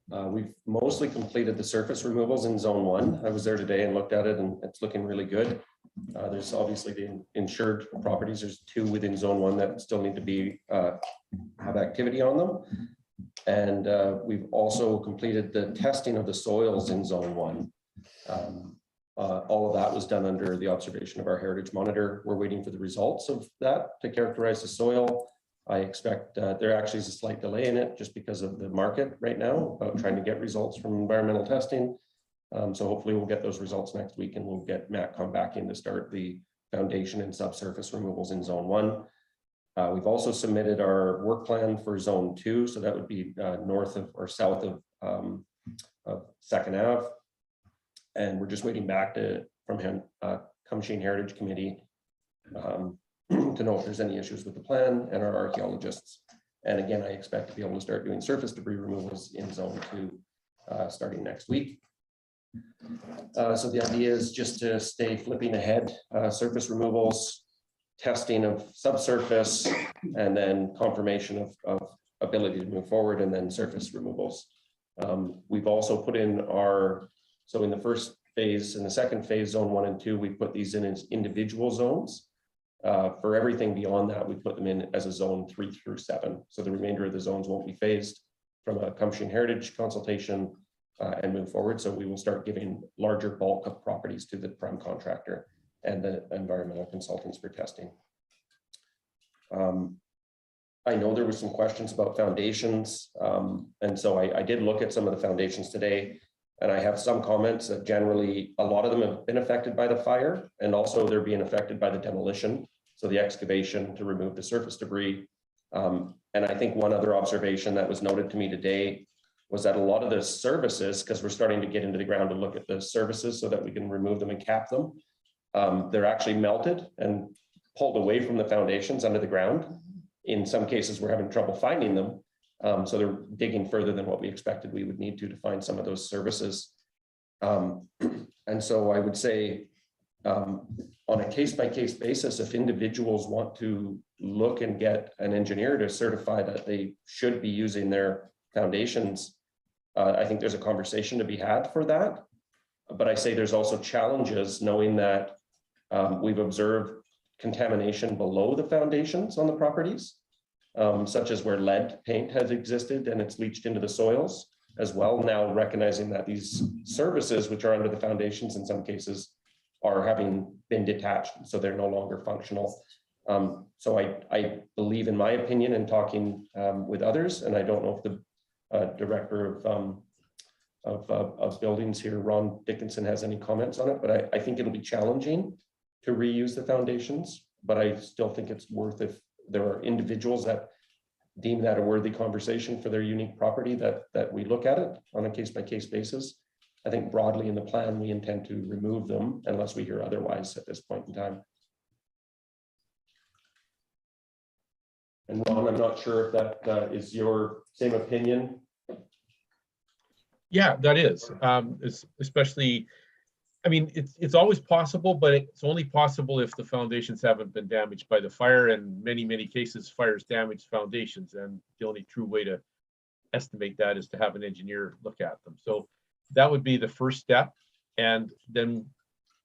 Speaker 13: We've mostly completed the surface removals in zone 1. I was there today and looked at it, and it's looking really good. There's obviously the insured properties. There's 2 within zone 1 that still need to be have activity on them. And we've also completed the testing of the soils in zone 1. All of that was done under the observation of our heritage monitor. We're waiting for the results of that to characterize the soil. I expect there actually is a slight delay in it just because of the market right now about trying to get results from environmental testing. So hopefully we'll get those results next week and we'll get Matt come back in to start the foundation and subsurface removals in zone 1. We've also submitted our work plan for zone 2. So that would be north of or south of 2nd Ave. And we're just waiting back from him, Cumsheen Heritage Committee, to know if there's any issues with the plan and our archaeologists. And again, I expect to be able to start doing surface debris removals in zone 2 starting next week. So the idea is just to stay flipping ahead, surface removals, testing of subsurface, and then confirmation of ability to move forward, and then surface removals. We've also put in so in the first phase and the second phase, zone 1 and 2, we put these in as individual zones. For everything beyond that, we put them in as a zone 3 through 7. So the remainder of the zones won't be phased from a Cumsheen Heritage consultation and move forward. So we will start giving larger bulk of properties to the prime contractor and the environmental consultants for testing. I know there were some questions about foundations. And so I did look at some of the foundations today. And I have some comments that generally, a lot of them have been affected by the fire, and also they're being affected by the demolition. So the excavation to remove the surface debris. And I think one other observation that was noted to me today was that a lot of the services, because we're starting to get into the ground to look at the services so that we can remove them and cap them, they're actually melted and pulled away from the foundations under the ground. In some cases, we're having trouble finding them. So they're digging further than what we expected we would need to find some of those services. And so I would say on a case-by-case basis, if individuals want to look and get an engineer to certify that they should be using their foundations, I think there's a conversation to be had for that. But I say there's also challenges knowing that we've observed contamination below the foundations on the properties, such as where lead paint has existed and it's leached into the soils as well. Now recognizing that these services, which are under the foundations in some cases, are having been detached, so they're no longer functional. So I believe, in my opinion, in talking with others, and I don't know if the director of buildings here, Ron Dickinson, has any comments on it, but I think it'll be challenging to reuse the foundations, but I still think it's worth, if there are individuals that deem that a worthy conversation for their unique property, that we look at it on a case-by-case basis. I think broadly in the plan, we intend to remove them unless we hear otherwise at this point in time. And Ron, I'm not sure if that is your same opinion.
Speaker 14: Yeah, that is, especially, I mean, it's always possible, but it's only possible if the foundations haven't been damaged by the fire. And many cases, fires damage foundations, and the only true way to estimate that is to have an engineer look at them. So that would be the first step. And then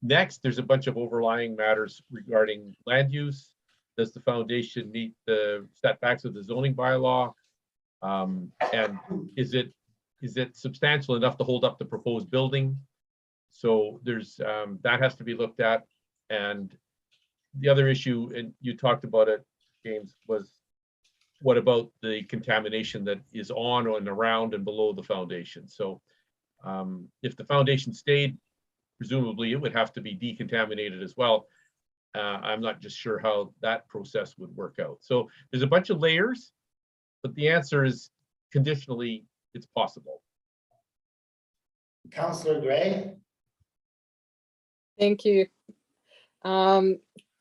Speaker 14: next, there's a bunch of overlying matters regarding land use. Does the foundation meet the setbacks of the zoning bylaw? And is it substantial enough to hold up the proposed building? So there's that has to be looked at. And the other issue, and you talked about it, James, was what about the contamination that is on and around and below the foundation? So if the foundation stayed, presumably it would have to be decontaminated as well. I'm not just sure how that process would work out. So there's a bunch of layers, but the answer is conditionally, it's possible.
Speaker 2: Councillor Gray.
Speaker 4: Thank you.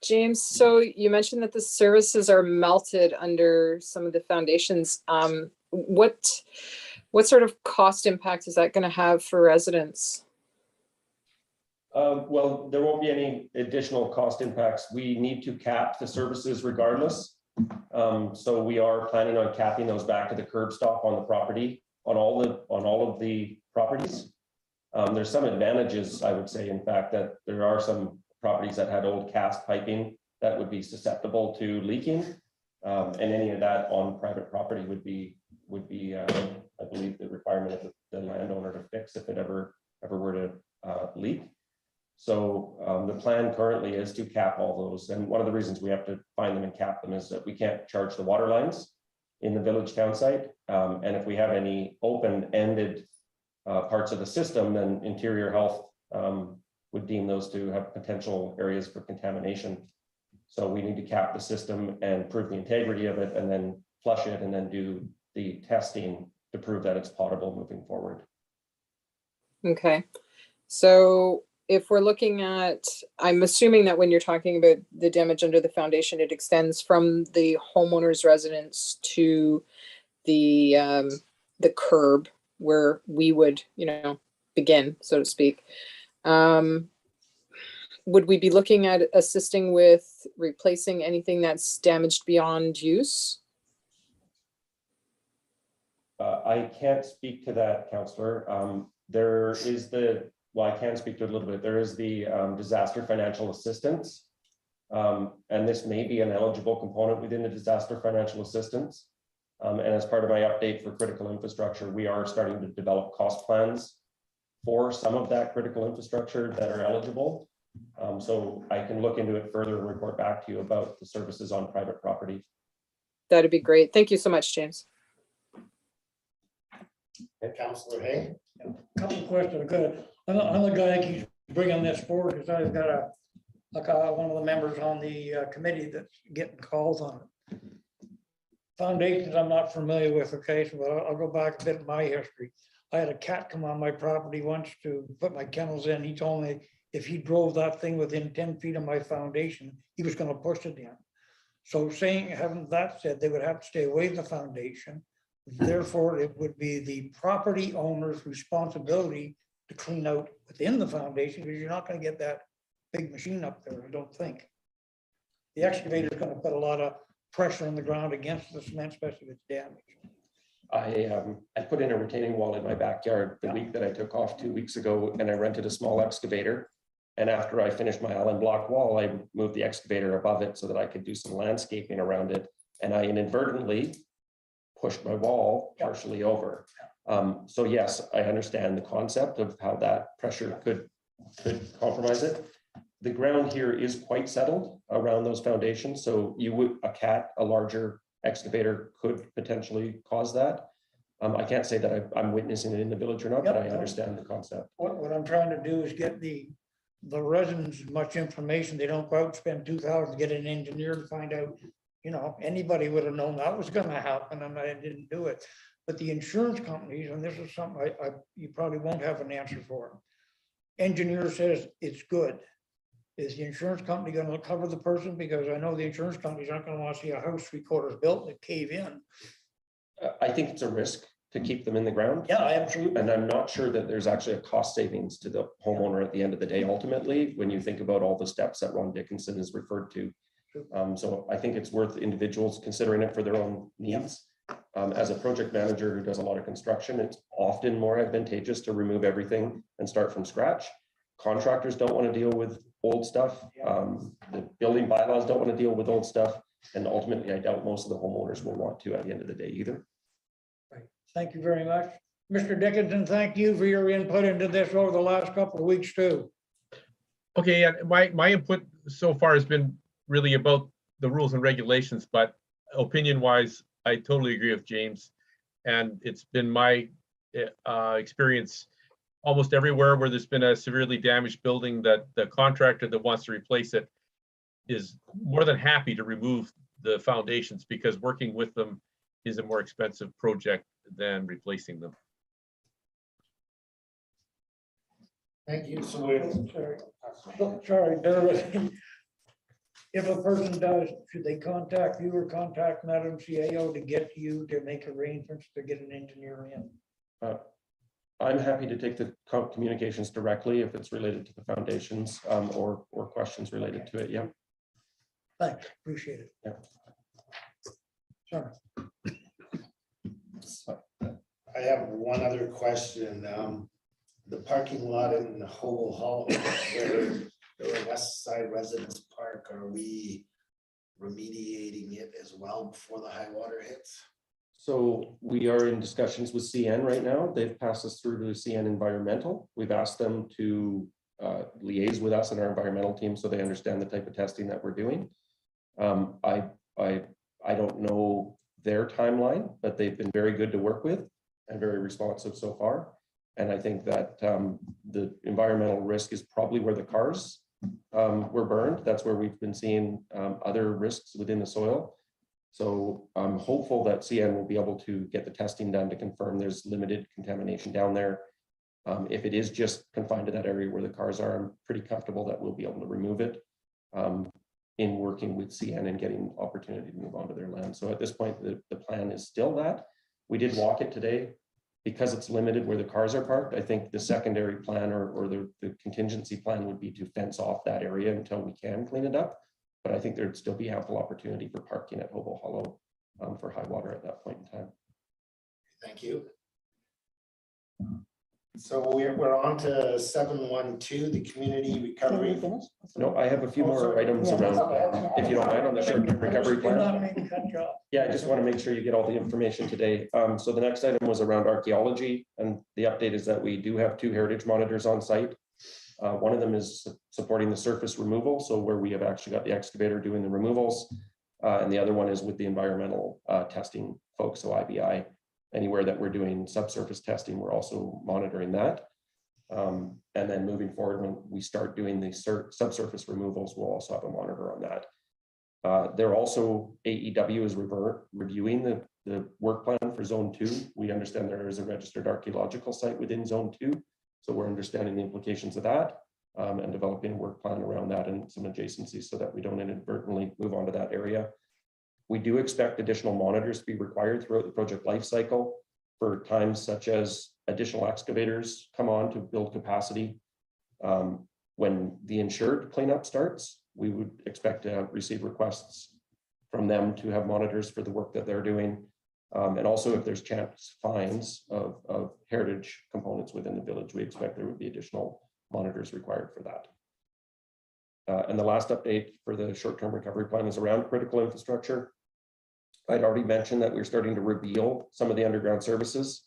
Speaker 4: James, so you mentioned that the services are melted under some of the foundations. What sort of cost impact is that going to have for residents?
Speaker 13: Well, there won't be any additional cost impacts. We need to cap the services regardless. So we are planning on capping those back to the curb stop on the property, on all of the properties. There's some advantages, I would say, in fact, that there are some properties that had old cast piping that would be susceptible to leaking. And any of that on private property would be I believe, the requirement of the landowner to fix if it ever were to leak. So the plan currently is to cap all those. And one of the reasons we have to find them and cap them is that we can't charge the water lines in the village town site. And if we have any open-ended parts of the system, then Interior Health would deem those to have potential areas for contamination. So we need to cap the system and prove the integrity of it, and then flush it, and then do the testing to prove that it's potable moving forward.
Speaker 4: Okay, so if we're looking at, I'm assuming that when you're talking about the damage under the foundation, it extends from the homeowner's residence to the curb where we would, begin, so to speak. Would we be looking at assisting with replacing anything that's damaged beyond use?
Speaker 13: I can't speak to that, Councillor. There is I can speak to it a little bit. There is the disaster financial assistance. And this may be an eligible component within the disaster financial assistance. And as part of my update for critical infrastructure, we are starting to develop cost plans for some of that critical infrastructure that are eligible. So I can look into it further and report back to you about the services on private property.
Speaker 4: That'd be great. Thank you so much, James.
Speaker 2: Councillor Hay.
Speaker 3: Couple of questions. I'm the guy that keeps bringing this forward because I've got one of the members on the committee that's getting calls on it. Foundations I'm not familiar with, okay, so I'll go back a bit in my history. I had a cat come on my property once to put my kennels in. He told me if he drove that thing within 10 feet of my foundation, he was gonna push it in. So having that said, they would have to stay away from the foundation. Therefore, it would be the property owner's responsibility to clean out within the foundation, because you're not gonna get that big machine up there, I don't think. The excavator is gonna put a lot of pressure on the ground against the cement, especially if it's damaged.
Speaker 13: I put in a retaining wall in my backyard the week that I took off 2 weeks ago, and I rented a small excavator. And after I finished my Allen block wall, I moved the excavator above it so that I could do some landscaping around it. And I inadvertently pushed my wall partially over. So yes, I understand the concept of how that pressure could compromise it. The ground here is quite settled around those foundations, so a larger excavator could potentially cause that. I can't say that I'm witnessing it in the village or not, but I understand the concept.
Speaker 3: What I'm trying to do is get the residents as much information. They don't go out and spend $2,000 to get an engineer to find out, anybody would have known that was gonna happen and I didn't do it. But the insurance companies, and this is something you probably won't have an answer for. Engineer says it's good. Is the insurance company gonna cover the person? Because I know the insurance companies aren't gonna want to see a house 3/4 built and cave in.
Speaker 13: I think it's a risk to keep them in the ground.
Speaker 3: Yeah, absolutely.
Speaker 13: And I'm not sure that there's actually a cost savings to the homeowner at the end of the day, ultimately, when you think about all the steps that Ron Dickinson has referred to. So I think it's worth individuals considering it for their own needs. As a project manager who does a lot of construction, it's often more advantageous to remove everything and start from scratch. Contractors don't want to deal with old stuff. The building bylaws don't want to deal with old stuff. And ultimately, I doubt most of the homeowners will want to at the end of the day either.
Speaker 3: Right. Thank you very much. Mr. Dickinson, thank you for your input into this over the last couple of weeks too.
Speaker 14: Okay, yeah, my input so far has been really about the rules and regulations, but opinion wise, I totally agree with James. And it's been my experience almost everywhere where there's been a severely damaged building that the contractor that wants to replace it is more than happy to remove the foundations because working with them is a more expensive project than replacing them.
Speaker 2: Thank you. So
Speaker 3: Sorry, Darrell. If a person does, should they contact you or contact Madam CAO to get to you to make arrangements to get an engineer in?
Speaker 13: I'm happy to take the communications directly if it's related to the foundations or questions related to it. Yeah.
Speaker 3: Thanks, appreciate it.
Speaker 13: Yeah.
Speaker 3: Sorry.
Speaker 2: I have one other question. The parking lot in Hobo Hollow, where the West Side Residence Park, are we remediating it as well before the high water hits?
Speaker 13: So we are in discussions with CN right now. They've passed us through to CN Environmental. We've asked them to liaise with us and our environmental team so they understand the type of testing that we're doing. I don't know their timeline, but they've been very good to work with and very responsive so far. And I think that the environmental risk is probably where the cars were burned. That's where we've been seeing other risks within the soil. So I'm hopeful that CN will be able to get the testing done to confirm there's limited contamination down there. If it is just confined to that area where the cars are, I'm pretty comfortable that we'll be able to remove it in working with CN and getting opportunity to move onto their land. So at this point, the plan is still that. We did walk it today. Because it's limited where the cars are parked, I think the secondary plan or the contingency plan would be to fence off that area until we can clean it up. But I think there'd still be ample opportunity for parking at Hobo Hollow for high water at that point in time.
Speaker 2: Thank you. So we're on to 712, the community recovery.
Speaker 13: No, I have a few more items around, if you don't mind, on the short-term recovery plan. Yeah, I just want to make sure you get all the information today. So the next item was around archaeology, and the update is that we do have 2 heritage monitors on site. One of them is supporting the surface removal, so where we have actually got the excavator doing the removals, and the other one is with the environmental testing folks, so IBI. Anywhere that we're doing subsurface testing, we're also monitoring that. And then moving forward, when we start doing the subsurface removals, we'll also have a monitor on that. They're also, AEW is reviewing the work plan for Zone 2. We understand there is a registered archaeological site within Zone 2. So we're understanding the implications of that and developing a work plan around that and some adjacencies so that we don't inadvertently move on to that area. We do expect additional monitors to be required throughout the project life cycle for times such as additional excavators come on to build capacity. When the insured cleanup starts, we would expect to receive requests from them to have monitors for the work that they're doing. And also if there's chance finds of heritage components within the village, we expect there would be additional monitors required for that. And the last update for the short-term recovery plan is around critical infrastructure. I'd already mentioned that we're starting to reveal some of the underground services,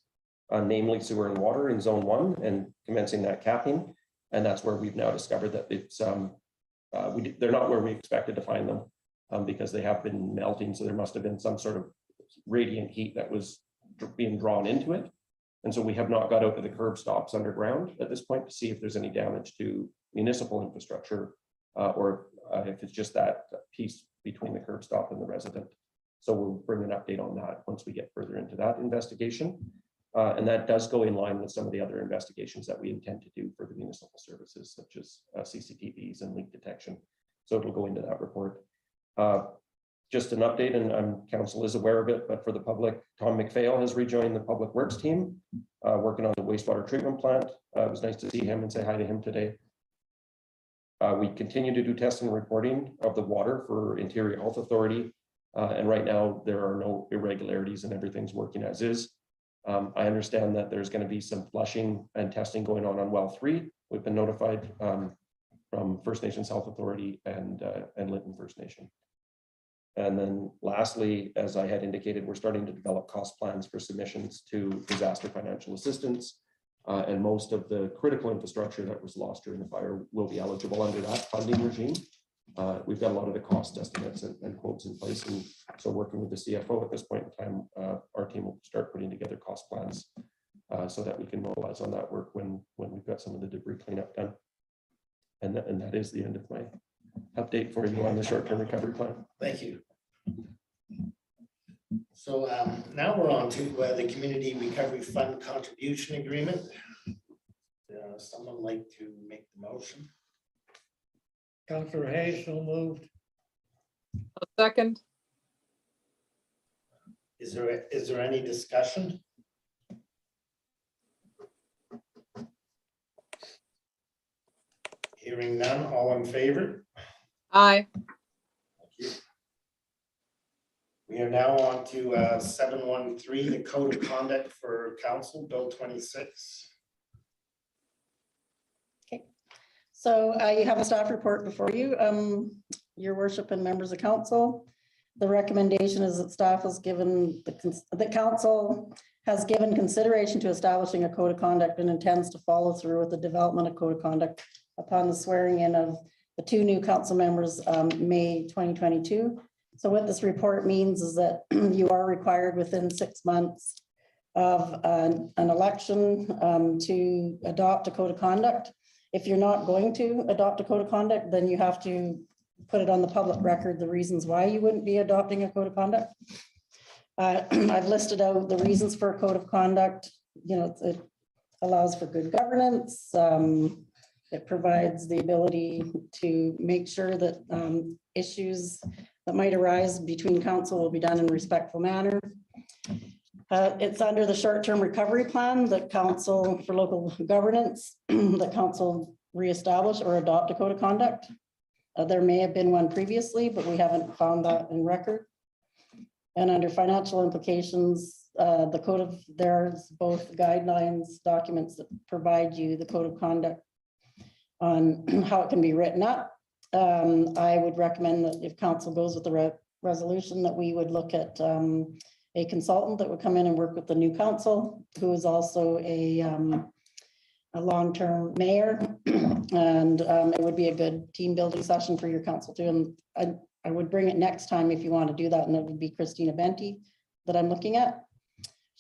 Speaker 13: namely sewer and water in Zone 1 and commencing that capping. And that's where we've now discovered that it's they're not where we expected to find them because they have been melting. So there must have been some sort of radiant heat that was being drawn into it. And so we have not got out to the curb stops underground at this point to see if there's any damage to municipal infrastructure or if it's just that piece between the curb stop and the resident. So we'll bring an update on that once we get further into that investigation. And that does go in line with some of the other investigations that we intend to do for the municipal services, such as CCTVs and leak detection. So it'll go into that report. Just an update, and council is aware of it, but for the public, Tom McPhail has rejoined the Public Works team, working on the wastewater treatment plant. It was nice to see him and say hi to him today. We continue to do testing and reporting of the water for Interior Health Authority. And right now there are no irregularities and everything's working as is. I understand that there's going to be some flushing and testing going on well 3. We've been notified from First Nations Health Authority and Lytton First Nation. And then lastly, as I had indicated, we're starting to develop cost plans for submissions to disaster financial assistance. And most of the critical infrastructure that was lost during the fire will be eligible under that funding regime. We've got a lot of the cost estimates and quotes in place. And so working with the CFO at this point in time, our team will start putting together cost plans so that we can mobilize on that work when we've got some of the debris cleanup done. And that is the end of my update for you on the short-term recovery plan.
Speaker 2: Thank you. So now we're on to the Community Recovery Fund contribution agreement. Someone like to make the motion?
Speaker 3: Councillor Hayes, so moved.
Speaker 4: A second.
Speaker 2: Is there any discussion? Hearing none, all in favor?
Speaker 4: Aye.
Speaker 2: Thank you. We are now on to 713, the Code of Conduct for Council, Bill 26.
Speaker 11: So you have a staff report before you, your worship and members of council. The recommendation is that staff has given, the council has given consideration to establishing a code of conduct and intends to follow through with the development of code of conduct upon the swearing in of the 2 new council members, May 2022. So what this report means is that you are required within 6 months of an election to adopt a code of conduct. If you're not going to adopt a code of conduct, then you have to put it on the public record, the reasons why you wouldn't be adopting a code of conduct. I've listed out the reasons for a code of conduct. You know, it allows for good governance. It provides the ability to make sure that issues that might arise between council will be done in a respectful manner. It's under the short-term recovery plan that council for local governance, the council reestablish or adopt a code of conduct. There may have been one previously, but we haven't found that in record. And under financial implications, the code of, there's both guidelines, documents that provide you the code of conduct on how it can be written up. I would recommend that if council goes with the resolution, that we would look at a consultant that would come in and work with the new council, who is also a long-term mayor, and it would be a good team building session for your council too. And I would bring it next time if you want to do that, and it would be Christina Benti that I'm looking at.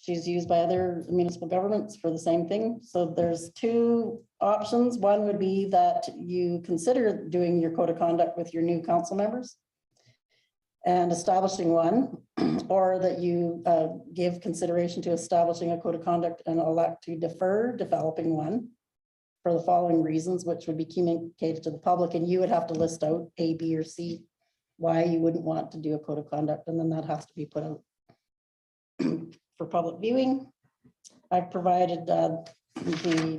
Speaker 11: She's used by other municipal governments for the same thing. So there's two options. One would be that you consider doing your code of conduct with your new council members and establishing one, or that you give consideration to establishing a code of conduct and elect to defer developing one for the following reasons, which would be communicated to the public, and you would have to list out A, B, or C why you wouldn't want to do a code of conduct, and then that has to be put out for public viewing. I've provided the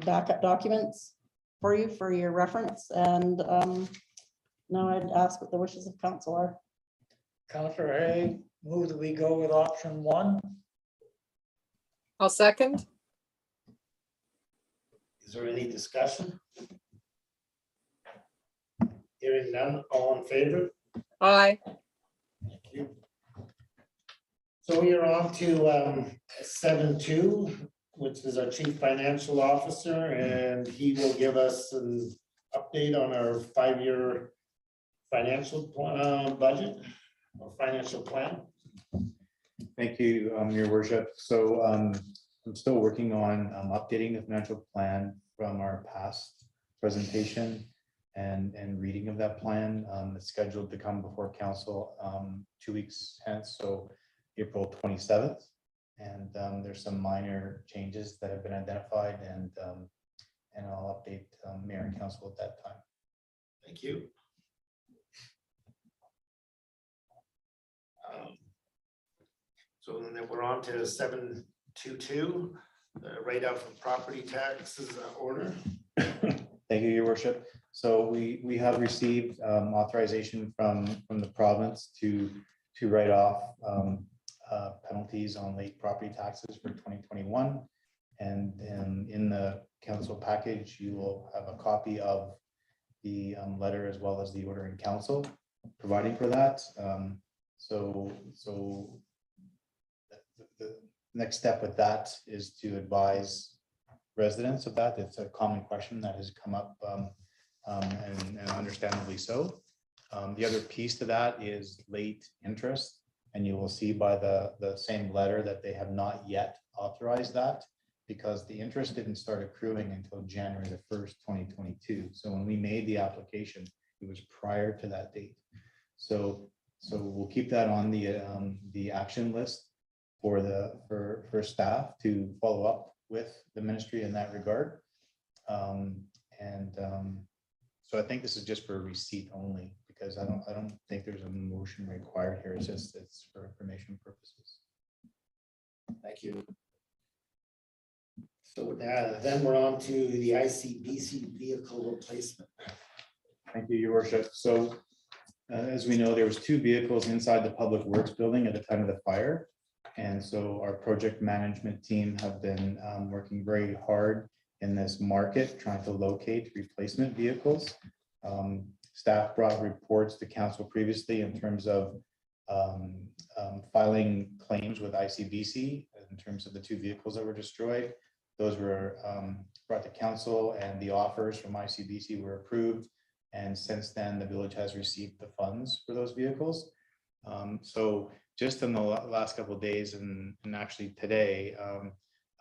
Speaker 11: backup documents for you for your reference, and now I'd ask what the wishes of council are.
Speaker 3: Counselor Hay, move that we go with option one.
Speaker 4: I'll second.
Speaker 2: Is there any discussion? Hearing none, all in favor?
Speaker 4: Aye.
Speaker 2: Thank you. So we are on to 7.2, which is our Chief Financial Officer, and he will give us an update on our 5-year financial budget or financial plan.
Speaker 12: Thank you, Your Worship. So I'm still working on updating the financial plan from our past presentation and reading of that plan. It's scheduled to come before council 2 weeks hence, so April 27th. And there's some minor changes that have been identified, and I'll update mayor and council at that time.
Speaker 2: Thank you. So then we're on to 7.2.2, write out for property taxes order.
Speaker 12: Thank you, Your Worship. So we have received authorization from the province to write off penalties on late property taxes for 2021. And in the council package, you will have a copy of the letter as well as the order in council providing for that. So the next step with that is to advise residents of that. It's a common question that has come up and understandably so. The other piece to that is late interest, and you will see by the same letter that they have not yet authorized that, because the interest didn't start accruing until January the 1st, 2022. So when we made the application, it was prior to that date. So we'll keep that on the action list for staff to follow up with the ministry in that regard. So I think this is just for a receipt only, because I don't think there's a motion required here. It's for information purposes.
Speaker 2: Thank you. So then we're on to the ICBC vehicle replacement.
Speaker 12: Thank you, Your Worship. So as we know, there was 2 vehicles inside the Public Works building at the time of the fire. And so our project management team have been working very hard in this market, trying to locate replacement vehicles. Staff brought reports to council previously in terms of filing claims with ICBC in terms of the 2 vehicles that were destroyed. Those were brought to council, and the offers from ICBC were approved. And since then, the village has received the funds for those vehicles. So just in the last couple of days and actually today,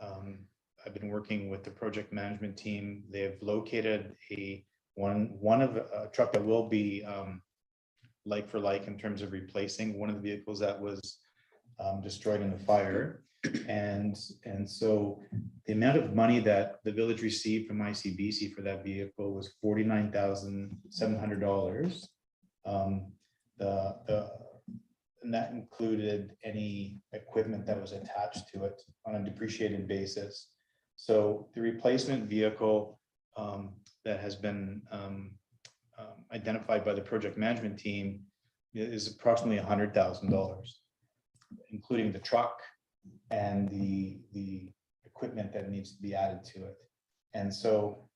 Speaker 12: I've been working with the project management team. They've located a truck that will be like for like in terms of replacing one of the vehicles that was destroyed in the fire. And so the amount of money that the village received from ICBC for that vehicle was $49,700. And that included any equipment that was attached to it on a depreciated basis. So the replacement vehicle that has been identified by the project management team is approximately $100,000, including the truck and the equipment that needs to be added to it. And so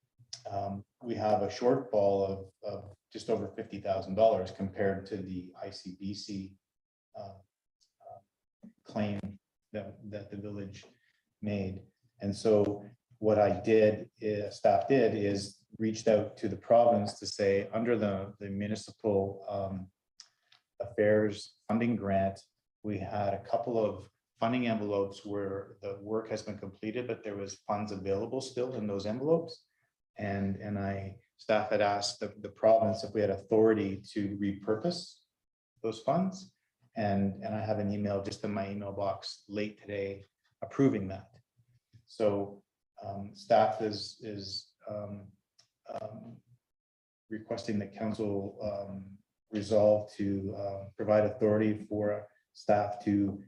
Speaker 12: we have a shortfall of just over $50,000 compared to the ICBC claim that the village made. And so what staff did is reached out to the province to say, under the municipal affairs funding grant, we had a couple of funding envelopes where the work has been completed, but there was funds available still in those envelopes. And staff had asked the province if we had authority to repurpose those funds. And I have an email just in my email box late today approving that. So staff is requesting that council resolve to provide authority for staff to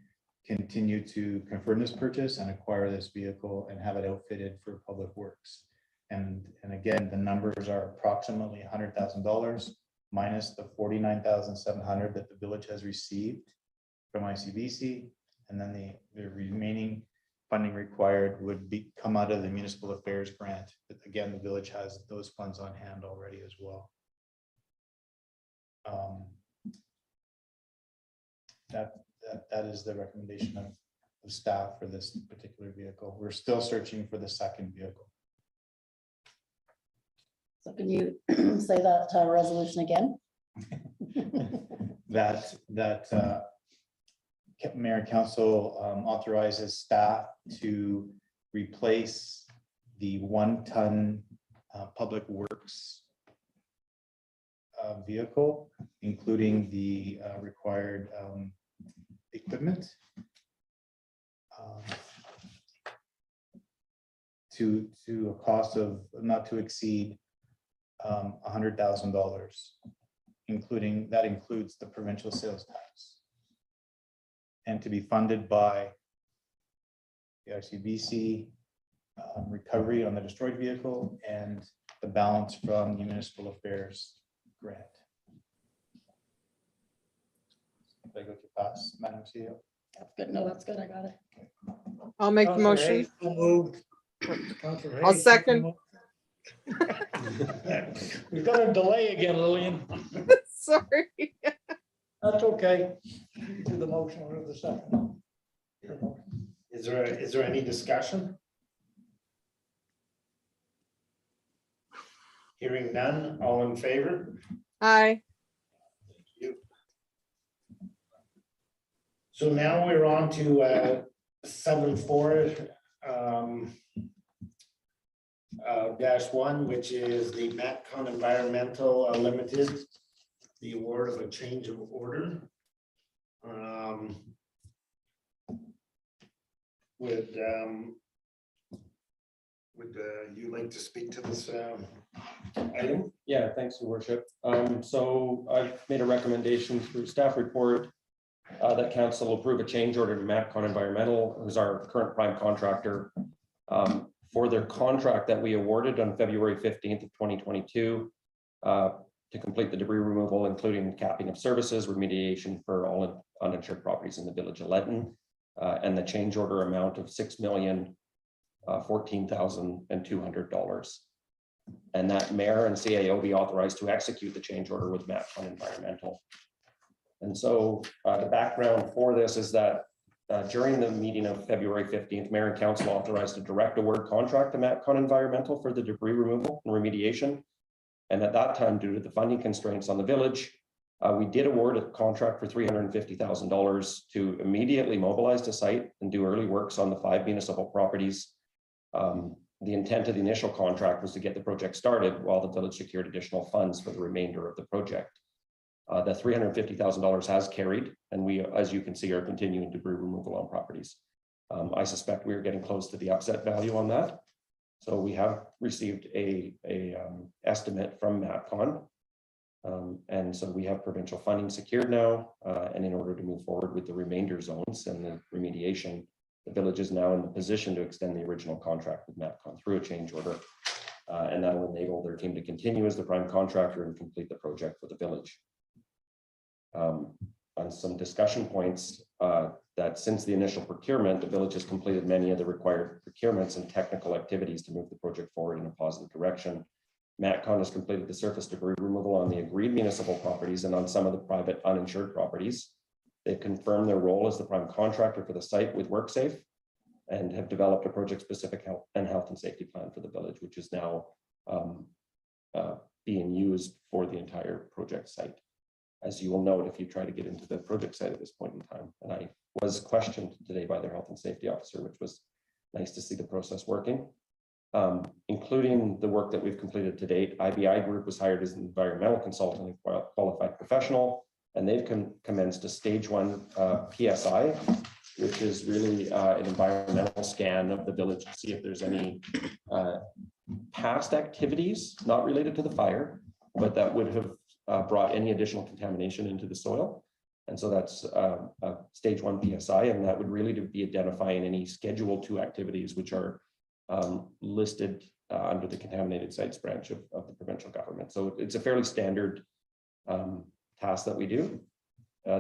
Speaker 12: continue to confirm this purchase and acquire this vehicle and have it outfitted for public works. And again, the numbers are approximately $100,000 minus the $49,700 that the village has received from ICBC. And then the remaining funding required would come out of the municipal affairs grant. But again, the village has those funds on hand already as well. That is the recommendation of staff for this particular vehicle. We're still searching for the second vehicle.
Speaker 11: So can you say that resolution again?
Speaker 12: That Mayor and Council authorizes staff to replace the 1-ton public works vehicle, including the required equipment, to a cost of not to exceed $100,000, including that includes the provincial sales tax, and to be funded by the ICBC recovery on the destroyed vehicle and the balance from the municipal affairs grant. Did I go too fast, Madam CEO?
Speaker 11: That's good. No, that's good. I got it.
Speaker 4: I'll make the motion. I'll second.
Speaker 3: We've got a delay again, Lillian.
Speaker 4: Sorry.
Speaker 3: That's okay. Do the motion or the second.
Speaker 2: Is there any discussion? Hearing none, all in favor?
Speaker 4: Aye.
Speaker 2: So now we're on to 7.4 -1, which is the Matcon Environmental Limited, the award of a change of order. Would you like to speak to this item?
Speaker 13: Yeah, thanks, Your Worship. So I've made a recommendation through staff report that council approve a change order to Matcon Environmental, who's our current prime contractor, for their contract that we awarded on February 15th of 2022 to complete the debris removal, including capping of services, remediation for all uninsured properties in the village of Letton, and the change order amount of $6,014,200. And that mayor and CAO be authorized to execute the change order with Matcon Environmental. And so the background for this is that during the meeting of February 15th, Mayor and Council authorized a direct award contract to Matcon Environmental for the debris removal and remediation. And at that time, due to the funding constraints on the village, we did award a contract for $350,000 to immediately mobilize the site and do early works on the 5 municipal properties. The intent of the initial contract was to get the project started while the village secured additional funds for the remainder of the project. The $350,000 has carried, and we, as you can see, are continuing debris removal on properties. I suspect we are getting close to the upset value on that. So we have received a estimate from Matcon. And so we have provincial funding secured now. And in order to move forward with the remainder zones and the remediation, the village is now in the position to extend the original contract with Matcon through a change order. And that will enable their team to continue as the prime contractor and complete the project for the village. On some discussion points, that since the initial procurement, the village has completed many of the required procurements and technical activities to move the project forward in a positive direction. Matcon has completed the surface debris removal on the agreed municipal properties and on some of the private uninsured properties. They've confirmed their role as the prime contractor for the site with WorkSafe and have developed a project-specific health and safety plan for the village, which is now being used for the entire project site. as you will note if you try to get into the project site at this point in time. And I was questioned today by their health and safety officer, which was nice to see the process working. Including the work that we've completed to date, IBI Group was hired as an environmental consultant and qualified professional, and they've commenced a stage 1 PSI, which is really an environmental scan of the village to see if there's any past activities not related to the fire, but that would have brought any additional contamination into the soil. And so that's a stage 1 PSI, and that would really be identifying any Schedule 2 activities which are listed under the contaminated sites branch of the provincial government. So it's a fairly standard task that we do.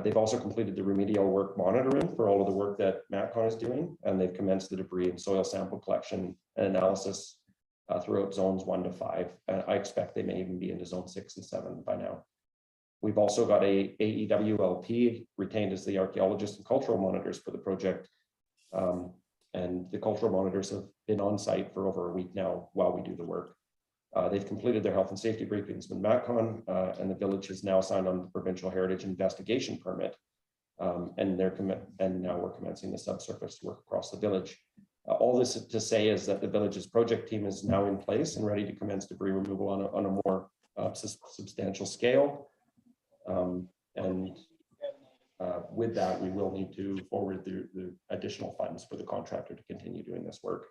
Speaker 13: They've also completed the remedial work monitoring for all of the work that MatCon is doing, and they've commenced the debris and soil sample collection and analysis throughout zones 1 to 5. And I expect they may even be into zone 6 and 7 by now. We've also got a AEWLP retained as the archaeologists and cultural monitors for the project. And the cultural monitors have been on site for over a week now while we do the work. They've completed their health and safety briefings with MatCon, and the village has now signed on the provincial heritage investigation permit. And now we're commencing the subsurface work across the village. All this to say is that the village's project team is now in place and ready to commence debris removal on a more substantial scale. With that, we will need to forward the additional funds for the contractor to continue doing this work.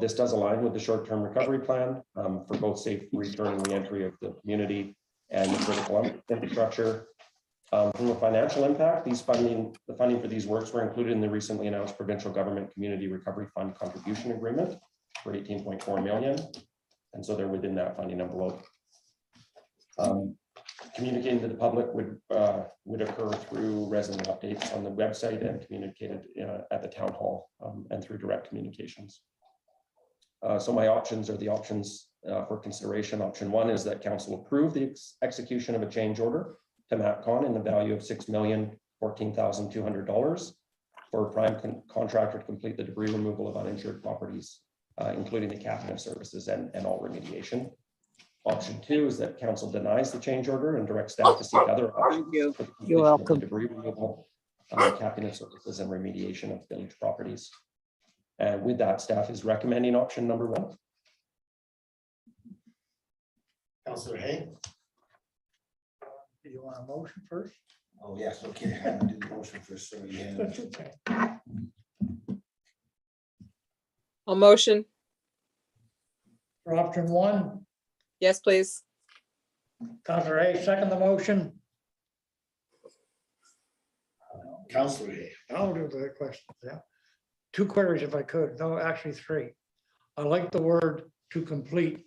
Speaker 13: This does align with the short-term recovery plan for both safe return and re-entry of the community and the critical infrastructure. From a financial impact, the funding for these works were included in the recently announced provincial government community recovery fund contribution agreement for 18.4 million. And so they're within that funding envelope. Communicating to the public would occur through resident updates on the website and communicated at the town hall and through direct communications. So my options are the options for consideration. Option 1 is that council approve the execution of a change order to MatCon in the value of $6,014,200 for a prime contractor to complete the debris removal of uninsured properties, including the capping of services and all remediation. Option 2 is that council denies the change order and directs staff to seek other options. You're welcome. Debris removal, capping of services and remediation of village properties. And with that, staff is recommending option number 1.
Speaker 2: Councillor Hay.
Speaker 3: Do you want a motion first?
Speaker 15: Oh, yes, okay, I do the motion first, so you have.
Speaker 3: That's okay.
Speaker 4: I'll motion.
Speaker 3: For option 1,
Speaker 4: Yes, please.
Speaker 3: Councillor A, second the motion.
Speaker 2: Councillor Hay.
Speaker 3: I'll do the questions, yeah. 2 queries if I could, no, actually 3. I like the word to complete.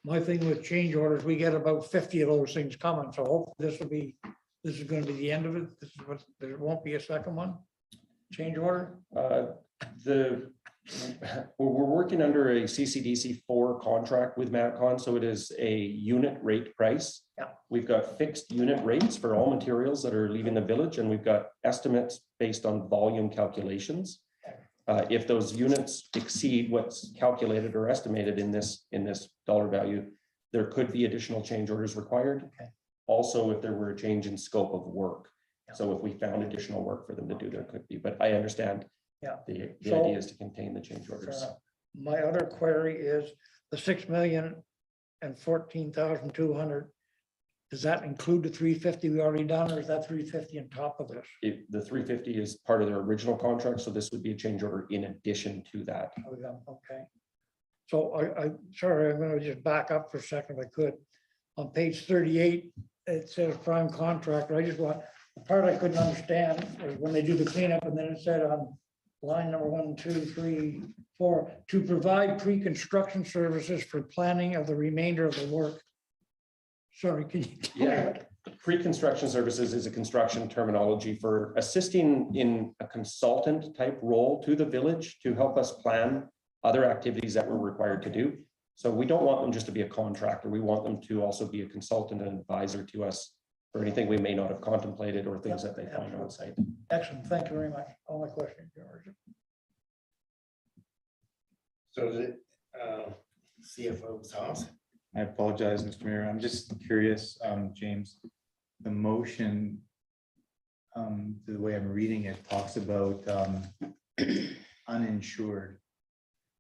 Speaker 3: My thing with change orders, we get about 50 of those things coming, so hopefully this is going to be the end of it. There won't be a second one. Change order.
Speaker 13: We're working under a CCDC 4 contract with MatCon, so it is a unit rate price.
Speaker 3: Yeah.
Speaker 13: We've got fixed unit rates for all materials that are leaving the village, and we've got estimates based on volume calculations. If those units exceed what's calculated or estimated in this dollar value, there could be additional change orders required.
Speaker 3: Okay.
Speaker 13: Also, if there were a change in scope of work. Yeah. So if we found additional work for them to do, there could be, but I understand.
Speaker 3: Yeah.
Speaker 13: The idea is to contain the change orders.
Speaker 3: My other query is the $6,014,200. Does that include the 350 we already done, or is that 350 on top of this?
Speaker 13: The 350 is part of their original contract, so this would be a change order in addition to that.
Speaker 3: Okay. So sorry, I'm going to just back up for a second if I could. On page 38, it says prime contractor. I just want, the part I couldn't understand was when they do the cleanup, and then it said on line number 1, 2, 3, 4, to provide pre-construction services for planning of the remainder of the work. Sorry, can you?
Speaker 13: Yeah, pre-construction services is a construction terminology for assisting in a consultant type role to the village to help us plan other activities that we're required to do. So we don't want them just to be a contractor. We want them to also be a consultant and advisor to us for anything we may not have contemplated or things that they find on site.
Speaker 3: Excellent, thank you very much. All my questions, George.
Speaker 2: So is it CFO Thomas?
Speaker 12: I apologize, Mr. Mayor. I'm just curious, James, the motion, the way I'm reading it, talks about uninsured.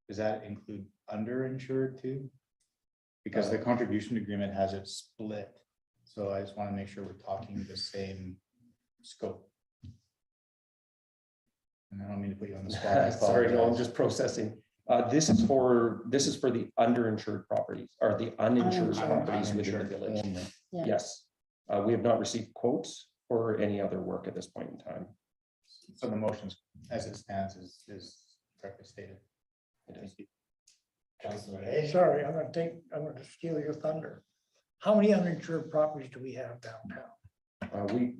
Speaker 12: Does that include underinsured too? Because the contribution agreement has it split. So I just want to make sure we're talking the same scope. And I don't mean to put you on the spot. I
Speaker 13: Sorry, no, I'm
Speaker 12: apologize.
Speaker 13: just processing. This is for the underinsured properties or the uninsured properties within the village.
Speaker 12: Only.
Speaker 11: Yeah.
Speaker 13: Yes. We have not received quotes for any other work at this point in time.
Speaker 12: So the motions as it stands is correctly stated. Thank you.
Speaker 2: Councilor A.
Speaker 16: Sorry, I'm gonna steal your thunder. How many uninsured properties do we have downtown?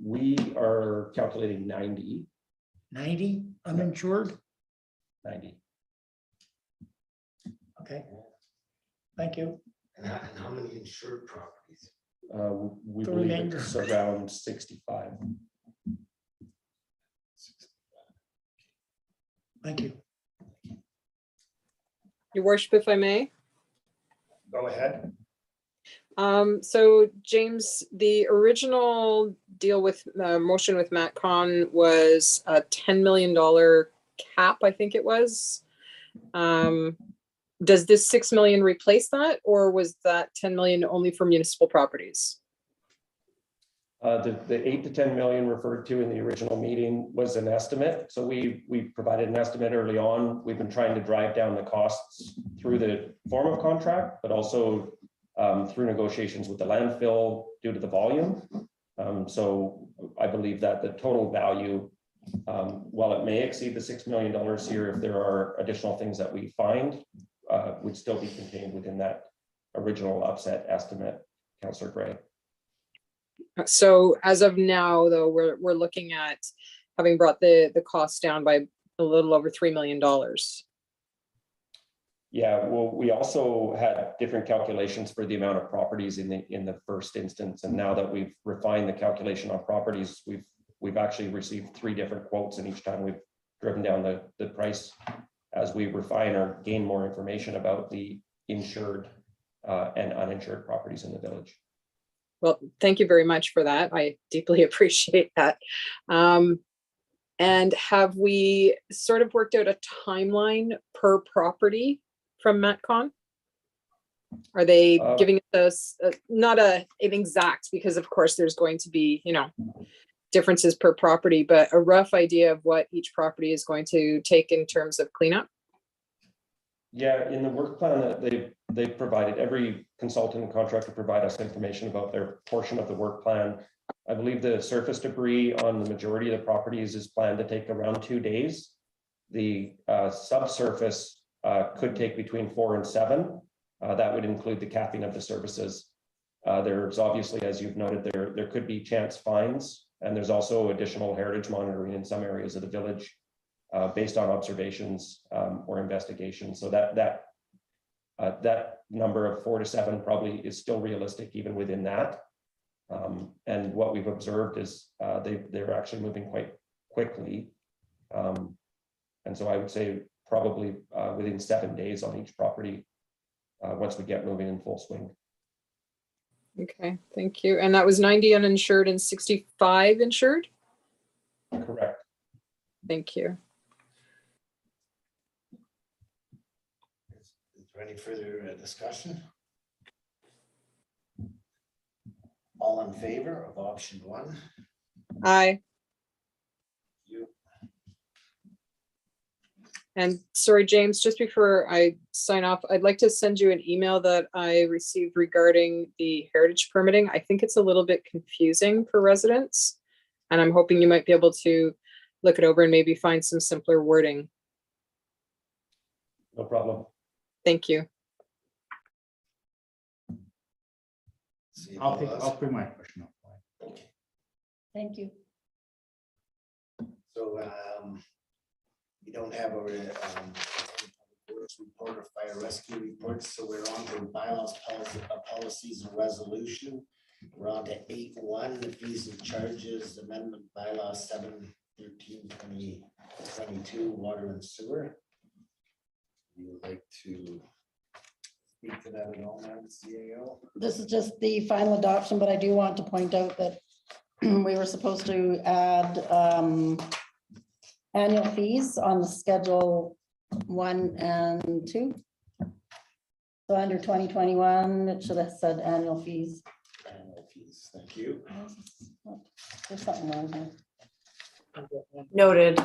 Speaker 13: We are calculating 90.
Speaker 16: 90 uninsured?
Speaker 13: 90.
Speaker 16: Okay. Thank you.
Speaker 15: And how many insured properties?
Speaker 13: We
Speaker 16: The
Speaker 13: believe
Speaker 16: remainder.
Speaker 13: it's around 65.
Speaker 16: Thank you.
Speaker 4: Your worship, if I may.
Speaker 2: Go ahead.
Speaker 4: So James, the original deal with motion with Matt Con was a $10 million cap, I think it was. Does this 6 million replace that, or was that 10 million only for municipal properties?
Speaker 13: The 8 to 10 million referred to in the original meeting was an estimate. So we provided an estimate early on. We've been trying to drive down the costs through the form of contract, but also through negotiations with the landfill due to the volume. So I believe that the total value, while it may exceed the $6 million here, if there are additional things that we find, would still be contained within that original upset estimate, Councillor Gray.
Speaker 4: So as of now, though, we're looking at having brought the cost down by a little over $3 million.
Speaker 13: Yeah, well, we also had different calculations for the amount of properties in the first instance, and now that we've refined the calculation on properties, we've actually received 3 different quotes, and each time we've driven down the price as we refine or gain more information about the insured and uninsured properties in the village.
Speaker 4: Well, thank you very much for that. I deeply appreciate that. And have we sort of worked out a timeline per property from MatCon? Are they giving us not an exact, because of course there's going to be, differences per property, but a rough idea of what each property is going to take in terms of cleanup?
Speaker 13: Yeah, in the work plan that they've provided, every consultant and contractor provide us information about their portion of the work plan. I believe the surface debris on the majority of the properties is planned to take around 2 days. The subsurface could take between 4 and 7. That would include the capping of the surfaces. There's obviously, as you've noted, there could be chance fines, and there's also additional heritage monitoring in some areas of the village based on observations or investigations. So that number of 4 to 7 probably is still realistic even within that. And what we've observed is they're actually moving quite quickly. And so I would say probably within 7 days on each property once we get moving in full swing.
Speaker 4: Okay, thank you. And that was 90 uninsured and 65 insured?
Speaker 13: Correct.
Speaker 4: Thank you.
Speaker 2: Is there any further discussion? All in favor of option 1?
Speaker 4: Aye.
Speaker 2: You.
Speaker 4: And sorry, James, just before I sign off, I'd like to send you an email that I received regarding the heritage permitting. I think it's a little bit confusing for residents, and I'm hoping you might be able to look it over and maybe find some simpler wording.
Speaker 13: No problem.
Speaker 4: Thank you.
Speaker 12: I'll put my question up.
Speaker 2: Okay.
Speaker 11: Thank you.
Speaker 2: So we don't have a works report or fire rescue reports, so we're on to bylaws, policies and resolution. We're on to 8.1, the fees and charges amendment bylaw 7/13/2022, water and sewer. You would like to speak to that at all, Madam CAO?
Speaker 11: This is just the final adoption, but I do want to point out that we were supposed to add annual fees on the Schedule 1 and 2. So under 2021, it should have said annual fees.
Speaker 2: Annual fees, thank you.
Speaker 11: There's something wrong here.
Speaker 1: Noted.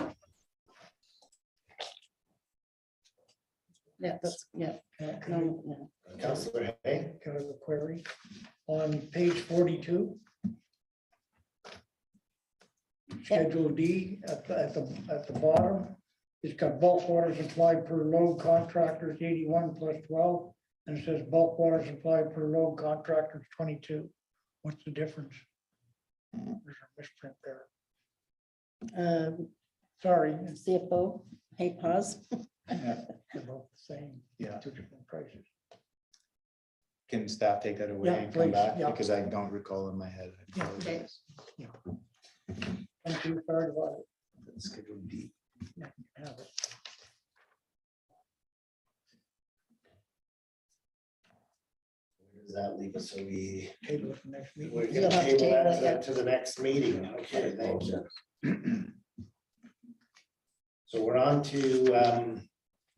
Speaker 11: Yeah, that's, yeah. No, yeah.
Speaker 2: Councillor Hay.
Speaker 16: Can I have a query? On page 42. Schedule D at the bottom, it's got bulk water supply per load contractors 81 plus 12. And it says bulk water supply per load contractors 22. What's the difference? There's a misprint there. Sorry.
Speaker 11: CFO, hey, pause.
Speaker 16: They're both the same.
Speaker 12: Yeah.
Speaker 16: Two different prices.
Speaker 12: Can staff take that away
Speaker 16: Yeah,
Speaker 12: and come
Speaker 16: please,
Speaker 12: back?
Speaker 16: yeah.
Speaker 12: Because I don't recall in my head. I
Speaker 16: Yeah,
Speaker 12: apologize.
Speaker 16: Thank you, sorry about it.
Speaker 12: Schedule D.
Speaker 16: Yeah, you can have it.
Speaker 2: Where does that leave us? So we,
Speaker 16: Table it for next meeting.
Speaker 2: we're
Speaker 11: You'll
Speaker 2: gonna
Speaker 11: have to
Speaker 2: table
Speaker 11: table
Speaker 2: that
Speaker 11: it,
Speaker 2: to the next meeting. Okay, thank you. So we're on to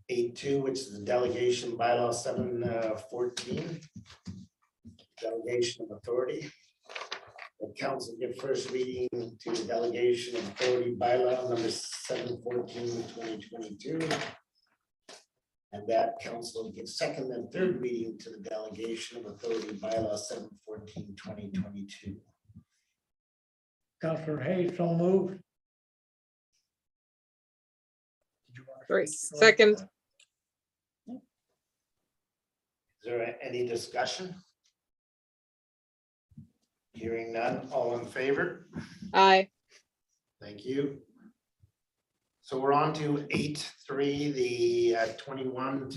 Speaker 2: 8.2, which is the delegation bylaw 714. Delegation of authority. The council give first reading to the delegation of authority bylaw number 714, 2022. And that council gives second and third reading to the delegation of authority bylaw 714, 2022.
Speaker 16: Councillor Hayes, so moved. Did you want to
Speaker 4: Right,
Speaker 16: speak?
Speaker 4: second.
Speaker 2: Is there any discussion? Hearing none, all in favor?
Speaker 4: Aye.
Speaker 2: Thank you. So we're on to 8.3, the 2021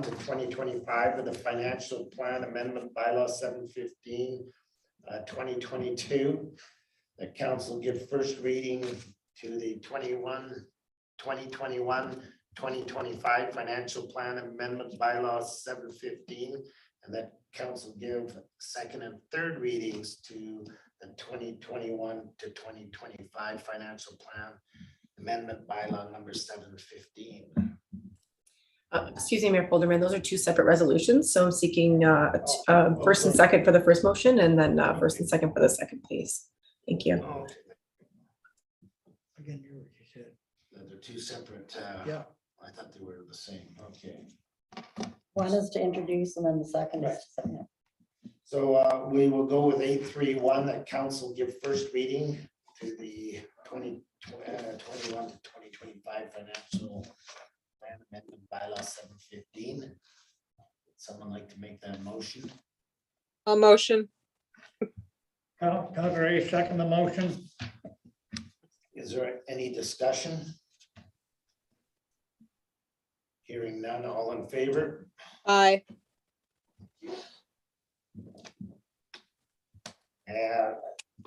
Speaker 2: to 2025 of the financial plan amendment bylaw 715, 2022. The council give first reading to the 2021-2025 financial plan amendment bylaw 715, and that council give second and third readings to the 2021 to 2025 financial plan amendment bylaw number 715.
Speaker 1: Excuse me, Mayor Polderman, those are two separate resolutions. So I'm seeking first and second for the first motion and then first and second for the second, please. Thank you.
Speaker 2: Okay,
Speaker 16: Again, you said.
Speaker 2: they're two separate.
Speaker 16: Yeah.
Speaker 2: I thought they were the same. Okay.
Speaker 11: One is to introduce and then the second is to second.
Speaker 2: So we will go with 831, that council give first reading to the 2021 to 2025 financial plan amendment bylaw 715. Would someone like to make that motion?
Speaker 4: A motion.
Speaker 16: Councillor Hayes, second the motion.
Speaker 2: Is there any discussion? Hearing none, all in favor?
Speaker 4: Aye.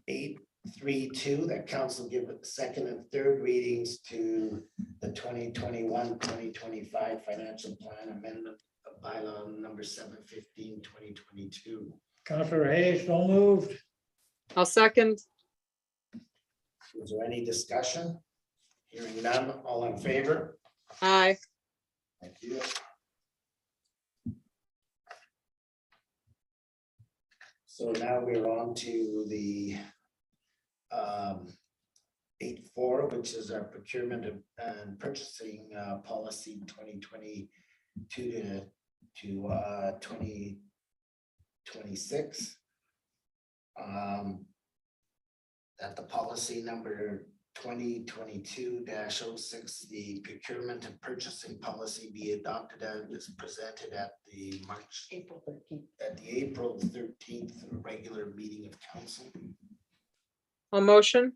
Speaker 2: 832, that council give second and third readings to the 2021-2025 financial plan amendment of bylaw number 715, 2022.
Speaker 16: Councillor Hayes, so moved.
Speaker 4: I'll second.
Speaker 2: Is there any discussion? Hearing none, all in favor?
Speaker 4: Aye.
Speaker 2: Thank you. So now we're on to the 8.4, which is our procurement and purchasing policy 2022 to 2026. That the policy number 2022-06, the procurement and purchasing policy be adopted as presented at the
Speaker 11: April 13th.
Speaker 2: at the April 13th regular meeting of council.
Speaker 4: A motion.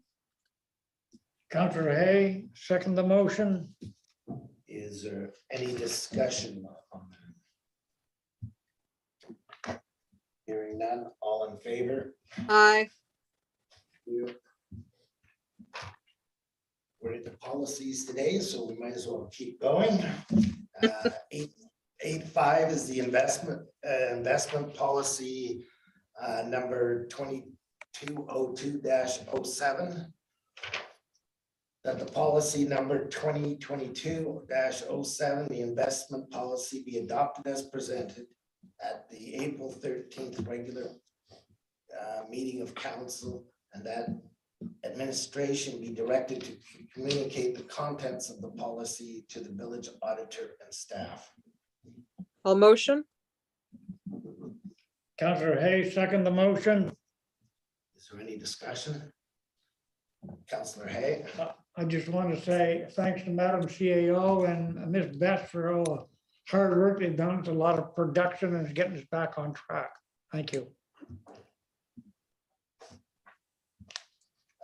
Speaker 3: Councillor Hay, second the motion.
Speaker 2: Is there any discussion on that? Hearing none, all in favor?
Speaker 4: Aye.
Speaker 2: We're at the policies today, so we might as well keep going. 8.5 is the investment policy number 202-07. That the policy number 2022-07, the investment policy, be adopted as presented at the April 13th regular meeting of council, and that administration be directed to communicate the contents of the policy to the village auditor and staff.
Speaker 4: I'll motion.
Speaker 3: Councillor Hay, second the motion.
Speaker 2: Is there any discussion? Councillor Hay?
Speaker 3: I just want to say thanks to Madam CAO and Ms. Beth for all the hard work they've done. It's a lot of production and it's getting us back on track. Thank you.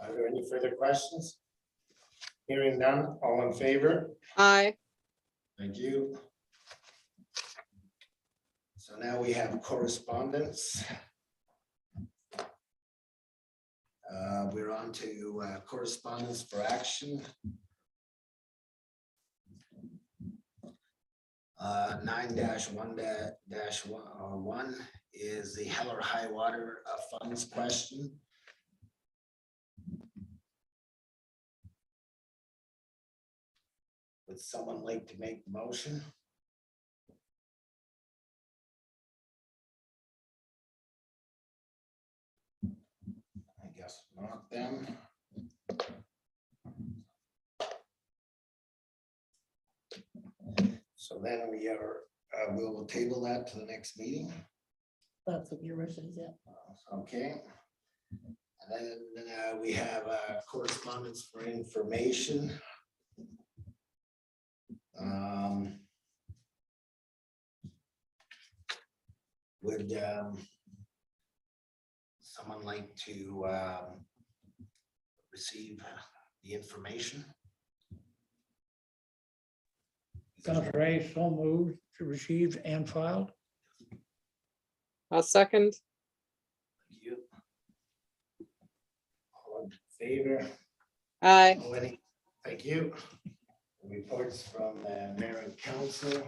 Speaker 2: Are there any further questions? Hearing none, all in favor?
Speaker 4: Aye.
Speaker 2: Thank you. So now we have correspondence. We're on to correspondence for action. 9-1-1 is the hell or high water funds question. Would someone like to make the motion? I guess not then. So then we are, we will table that to the next meeting.
Speaker 11: That's what your wish is, yeah.
Speaker 2: Okay. And then we have correspondence for information. Would someone like to receive the information?
Speaker 3: Councillor Hay, so moved to receive and filed.
Speaker 4: I'll second.
Speaker 2: Thank you. All in favor?
Speaker 4: Aye.
Speaker 2: Thank you. Reports from mayor and council.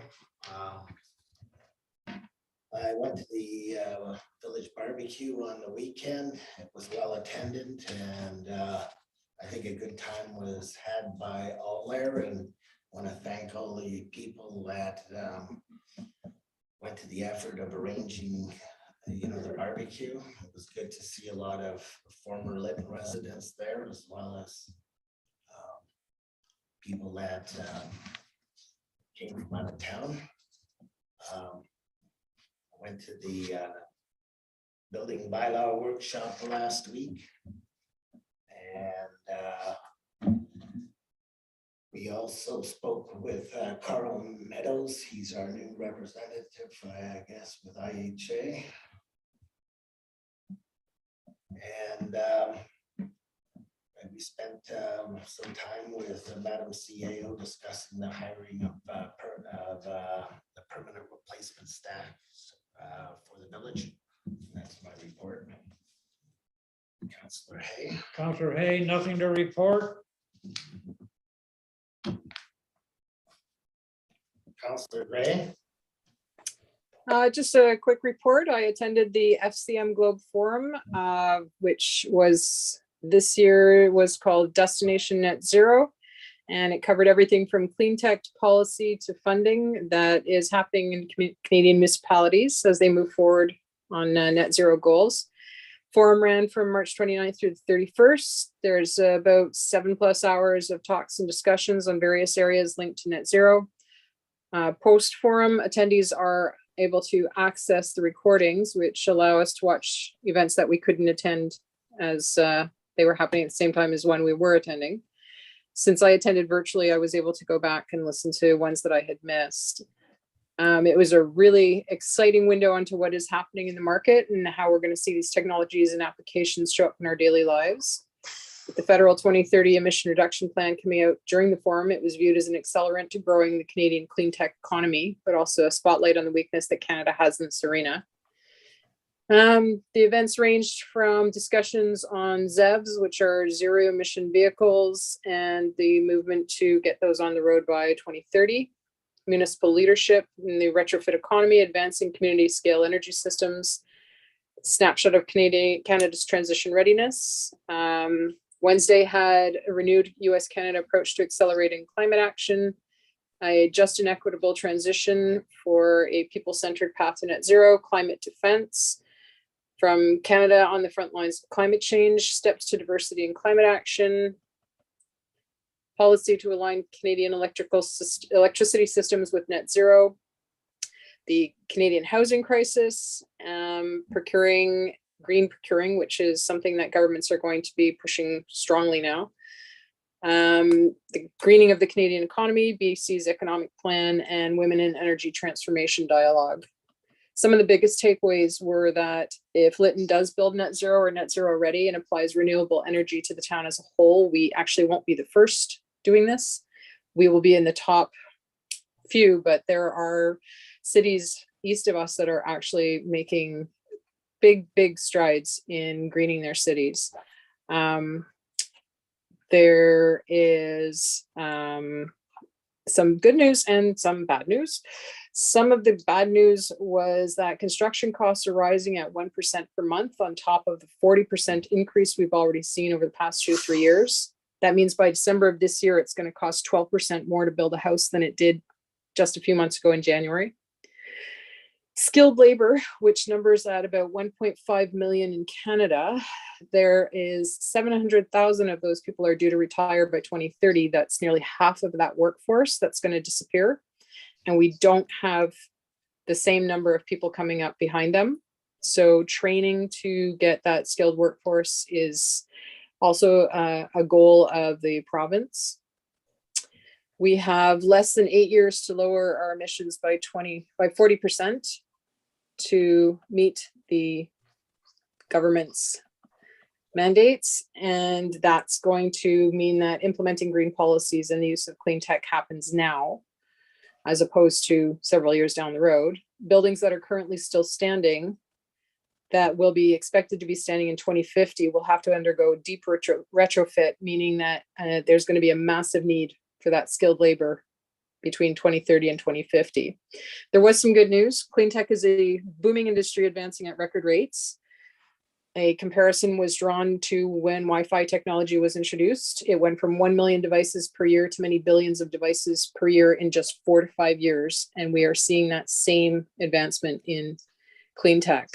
Speaker 2: I went to the village barbecue on the weekend. It was well attended, and I think a good time was had by all there, and want to thank all the people that went to the effort of arranging the barbecue. It was good to see a lot of former Lytton residents there, as well as people that came from out of town. I went to the building bylaw workshop last week, and we also spoke with Carl Meadows. He's our new representative, I guess, with IHA. And we spent some time with Madam CAO discussing the hiring of the permanent replacement staff for the village. That's my report. Councillor Hay.
Speaker 3: Councillor Hay, nothing to report.
Speaker 2: Councillor Gray.
Speaker 4: Just a quick report. I attended the FCM Globe Forum, which was this year was called Destination Net Zero, and it covered everything from clean tech to policy to funding that is happening in Canadian municipalities as they move forward on net zero goals. Forum ran from March 29th through the 31st. There's about 7+ hours of talks and discussions on various areas linked to net zero. Post-forum attendees are able to access the recordings, which allow us to watch events that we couldn't attend as they were happening at the same time as when we were attending. Since I attended virtually, I was able to go back and listen to ones that I had missed. It was a really exciting window onto what is happening in the market and how we're going to see these technologies and applications show up in our daily lives. With the federal 2030 emission reduction plan coming out during the forum, it was viewed as an accelerant to growing the Canadian clean tech economy, but also a spotlight on the weakness that Canada has in this arena. The events ranged from discussions on ZEVs, which are zero emission vehicles, and the movement to get those on the road by 2030, municipal leadership in the retrofit economy, advancing community scale energy systems, snapshot of Canada's transition readiness. Wednesday had a renewed US-Canada approach to accelerating climate action, a just and equitable transition for a people-centered path to net zero, climate defense, from Canada on the front lines of climate change, steps to diversity and climate action, policy to align Canadian electricity systems with net zero, the Canadian housing crisis, green procuring, which is something that governments are going to be pushing strongly now. The greening of the Canadian economy, BC's economic plan, and women in energy transformation dialogue. Some of the biggest takeaways were that if Lytton does build net zero or net zero ready and applies renewable energy to the town as a whole, we actually won't be the first doing this. We will be in the top few, but there are cities east of us that are actually making big strides in greening their cities. There is some good news and some bad news. Some of the bad news was that construction costs are rising at 1% per month on top of the 40% increase we've already seen over the past 2-3 years. That means by December of this year, it's going to cost 12% more to build a house than it did just a few months ago in January. Skilled labor, which numbers at about 1.5 million in Canada, there is 700,000 of those people are due to retire by 2030. That's nearly half of that workforce that's going to disappear. And we don't have the same number of people coming up behind them. So training to get that skilled workforce is also a goal of the province. We have less than 8 years to lower our emissions by 40% to meet the government's mandates. And that's going to mean that implementing green policies and the use of clean tech happens now, as opposed to several years down the road. Buildings that are currently still standing that will be expected to be standing in 2050 will have to undergo deep retrofit, meaning that there's going to be a massive need for that skilled labor between 2030 and 2050. There was some good news. Clean tech is a booming industry advancing at record rates. A comparison was drawn to when Wi-Fi technology was introduced. It went from 1 million devices per year to many billions of devices per year in just 4 to 5 years. And we are seeing that same advancement in clean tech.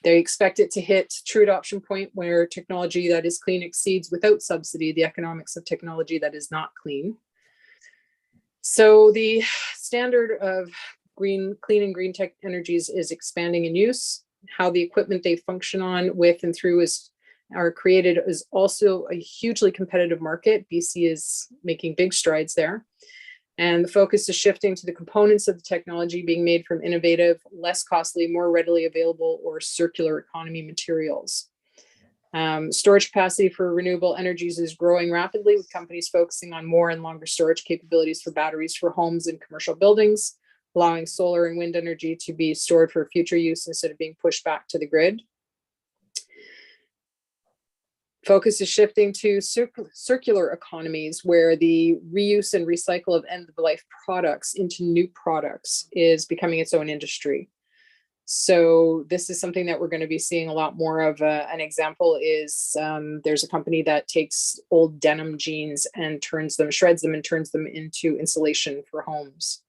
Speaker 4: They expect it to hit true adoption point where technology that is clean exceeds without subsidy the economics of technology that is not clean. So the standard of clean and green tech energies is expanding in use. How the equipment they function on, with, and through are created is also a hugely competitive market. BC is making big strides there. And the focus is shifting to the components of the technology being made from innovative, less costly, more readily available, or circular economy materials. Storage capacity for renewable energies is growing rapidly, with companies focusing on more and longer storage capabilities for batteries for homes and commercial buildings, allowing solar and wind energy to be stored for future use instead of being pushed back to the grid. Focus is shifting to circular economies, where the reuse and recycle of end-of-life products into new products is becoming its own industry. So this is something that we're going to be seeing a lot more of. An example is there's a company that takes old denim jeans and shreds them and turns them into insulation for homes.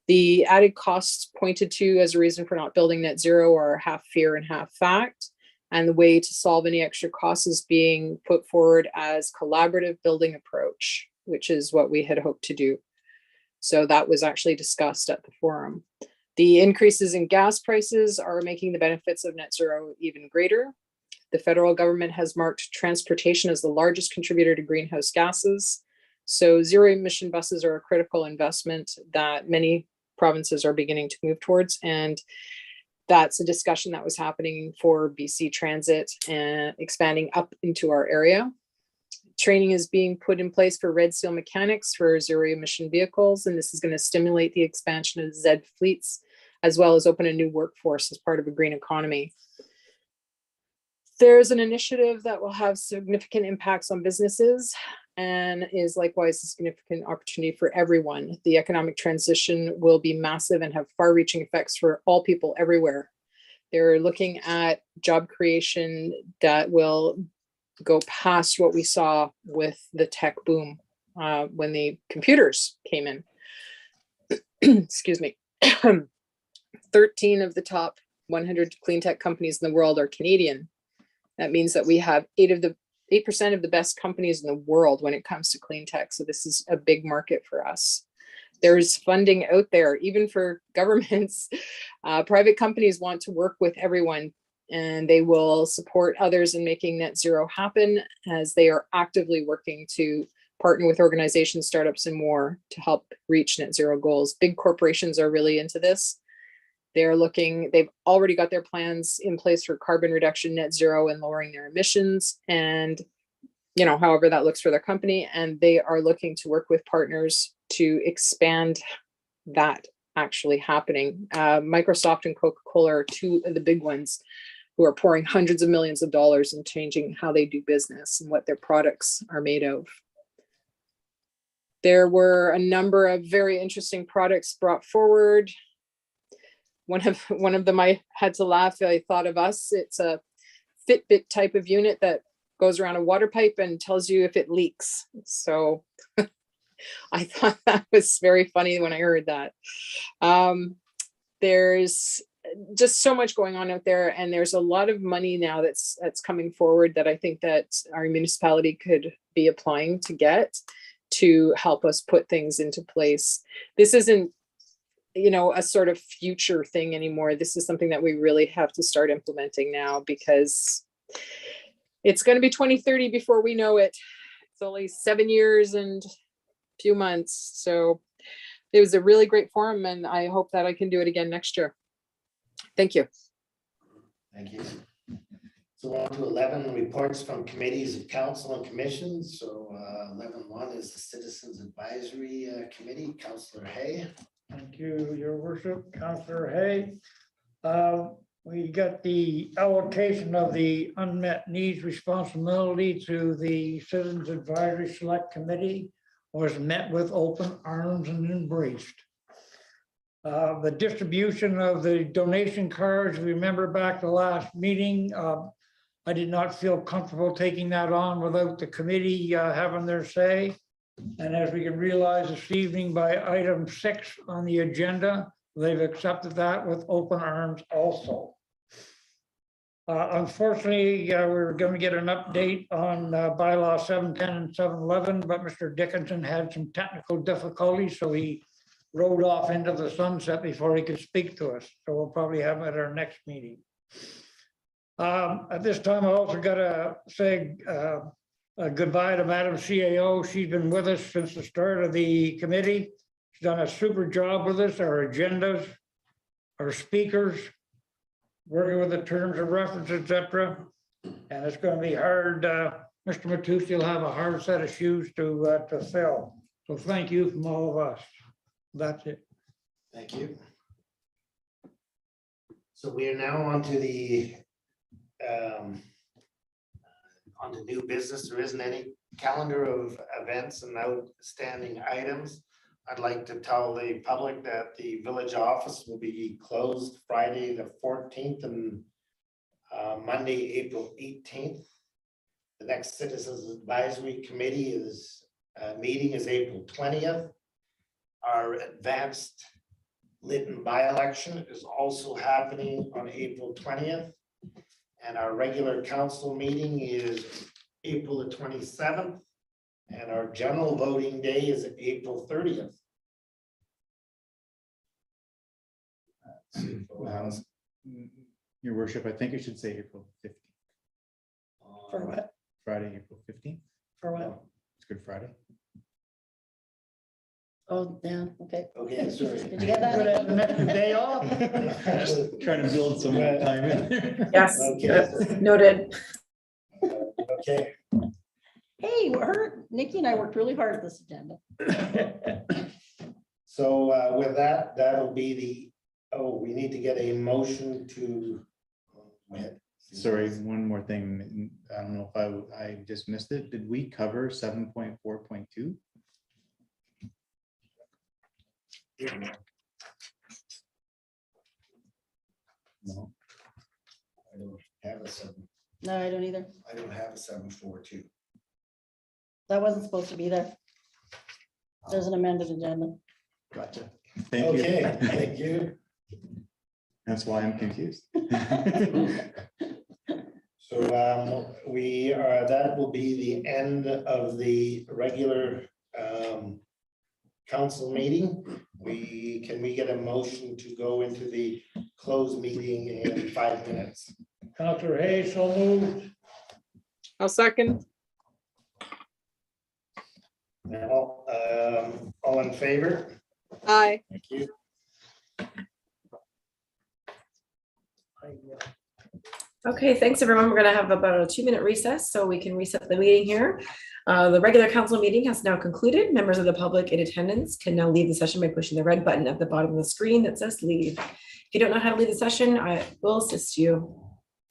Speaker 4: The added costs pointed to as a reason for not building net zero are half fear and half fact. And the way to solve any extra costs is being put forward as collaborative building approach, which is what we had hoped to do. So that was actually discussed at the forum. The increases in gas prices are making the benefits of net zero even greater. The federal government has marked transportation as the largest contributor to greenhouse gases. So zero emission buses are a critical investment that many provinces are beginning to move towards. And that's a discussion that was happening for BC Transit and expanding up into our area. Training is being put in place for Red Seal mechanics for zero emission vehicles, and this is going to stimulate the expansion of ZED fleets, as well as open a new workforce as part of a green economy. There's an initiative that will have significant impacts on businesses and is likewise a significant opportunity for everyone. The economic transition will be massive and have far-reaching effects for all people everywhere. They're looking at job creation that will go past what we saw with the tech boom when the computers came in. Excuse me. 13 of the top 100 clean tech companies in the world are Canadian. That means that we have 8% of the best companies in the world when it comes to clean tech. So this is a big market for us. There's funding out there, even for governments. Private companies want to work with everyone, and they will support others in making net zero happen, as they are actively working to partner with organizations, startups, and more to help reach net zero goals. Big corporations are really into this. They've already got their plans in place for carbon reduction, net zero, and lowering their emissions, and however that looks for their company. And they are looking to work with partners to expand that actually happening. Microsoft and Coca-Cola are two of the big ones who are pouring hundreds of millions of dollars in changing how they do business and what their products are made of. There were a number of very interesting products brought forward. One of them, I had to laugh. I thought of us. It's a Fitbit type of unit that goes around a water pipe and tells you if it leaks. So I thought that was very funny when I heard that. There's just so much going on out there, and there's a lot of money now that's coming forward that I think that our municipality could be applying to get to help us put things into place. This isn't a sort of future thing anymore. This is something that we really have to start implementing now, because it's going to be 2030 before we know it. It's only 7 years and a few months. So it was a really great forum, and I hope that I can do it again next year. Thank you.
Speaker 2: Thank you. So on to 11 reports from committees of council and commissions. So 11.1 is the Citizens Advisory Committee. Councillor Hay.
Speaker 16: Thank you, Your Worship. Councillor Hay. We got the allocation of the unmet needs responsibility to the Citizens Advisory Select Committee was met with open arms and embraced. The distribution of the donation cards, remember back to the last meeting, I did not feel comfortable taking that on without the committee having their say. And as we can realize this evening by item 6 on the agenda, they've accepted that with open arms also. Unfortunately, we're going to get an update on bylaw 710 and 711, but Mr. Dickinson had some technical difficulties, so he rode off into the sunset before he could speak to us. So we'll probably have him at our next meeting. At this time, I also got to say goodbye to Madam CAO. She's been with us since the start of the committee. She's done a super job with us, our agendas, our speakers, working with the terms of reference, etc. And it's going to be hard. Mr. Matucci will have a hard set of shoes to fill. So thank you from all of us. That's it.
Speaker 2: Thank you. So we are now on to the on to new business. There isn't any calendar of events and outstanding items. I'd like to tell the public that the village office will be closed Friday the 14th and Monday, April 18th. The next Citizens Advisory Committee meeting is April 20th. Our advanced Lytton by-election is also happening on April 20th. And our regular council meeting is April the 27th. And our general voting day is April 30th.
Speaker 12: Your worship, I think you should say April 15th.
Speaker 11: For what?
Speaker 12: Friday, April 15th.
Speaker 11: For what?
Speaker 12: It's Good Friday.
Speaker 11: Oh, yeah, okay.
Speaker 2: Okay, sorry.
Speaker 11: Did you get that?
Speaker 16: The next day off.
Speaker 12: Trying to build some time in.
Speaker 1: Yes,
Speaker 2: Okay.
Speaker 1: noted.
Speaker 2: Okay.
Speaker 11: Hey, Nikki and I worked really hard at this agenda.
Speaker 2: So with that, that'll be we need to get a motion to.
Speaker 12: Sorry, one more thing. I don't know if I just missed it. Did we cover 7.4.2? No.
Speaker 15: I don't have a seven,
Speaker 11: No, I don't either.
Speaker 15: I don't have a 742.
Speaker 11: That wasn't supposed to be there. There's an amended agenda.
Speaker 12: Gotcha. Thank you.
Speaker 2: Okay, thank you.
Speaker 12: That's why I'm confused.
Speaker 2: So we are, that will be the end of the regular council meeting. Can we get a motion to go into the closed meeting in 5 minutes?
Speaker 16: Counselor Hayes, so moved.
Speaker 4: I'll second.
Speaker 2: Now, all in favor?
Speaker 4: Aye.
Speaker 2: Thank you.
Speaker 1: Okay, thanks, everyone. We're gonna have about a 2-minute recess so we can reset the meeting here. The regular council meeting has now concluded. Members of the public in attendance can now leave the session by pushing the red button at the bottom of the screen that says leave. If you don't know how to leave the session, I will assist you.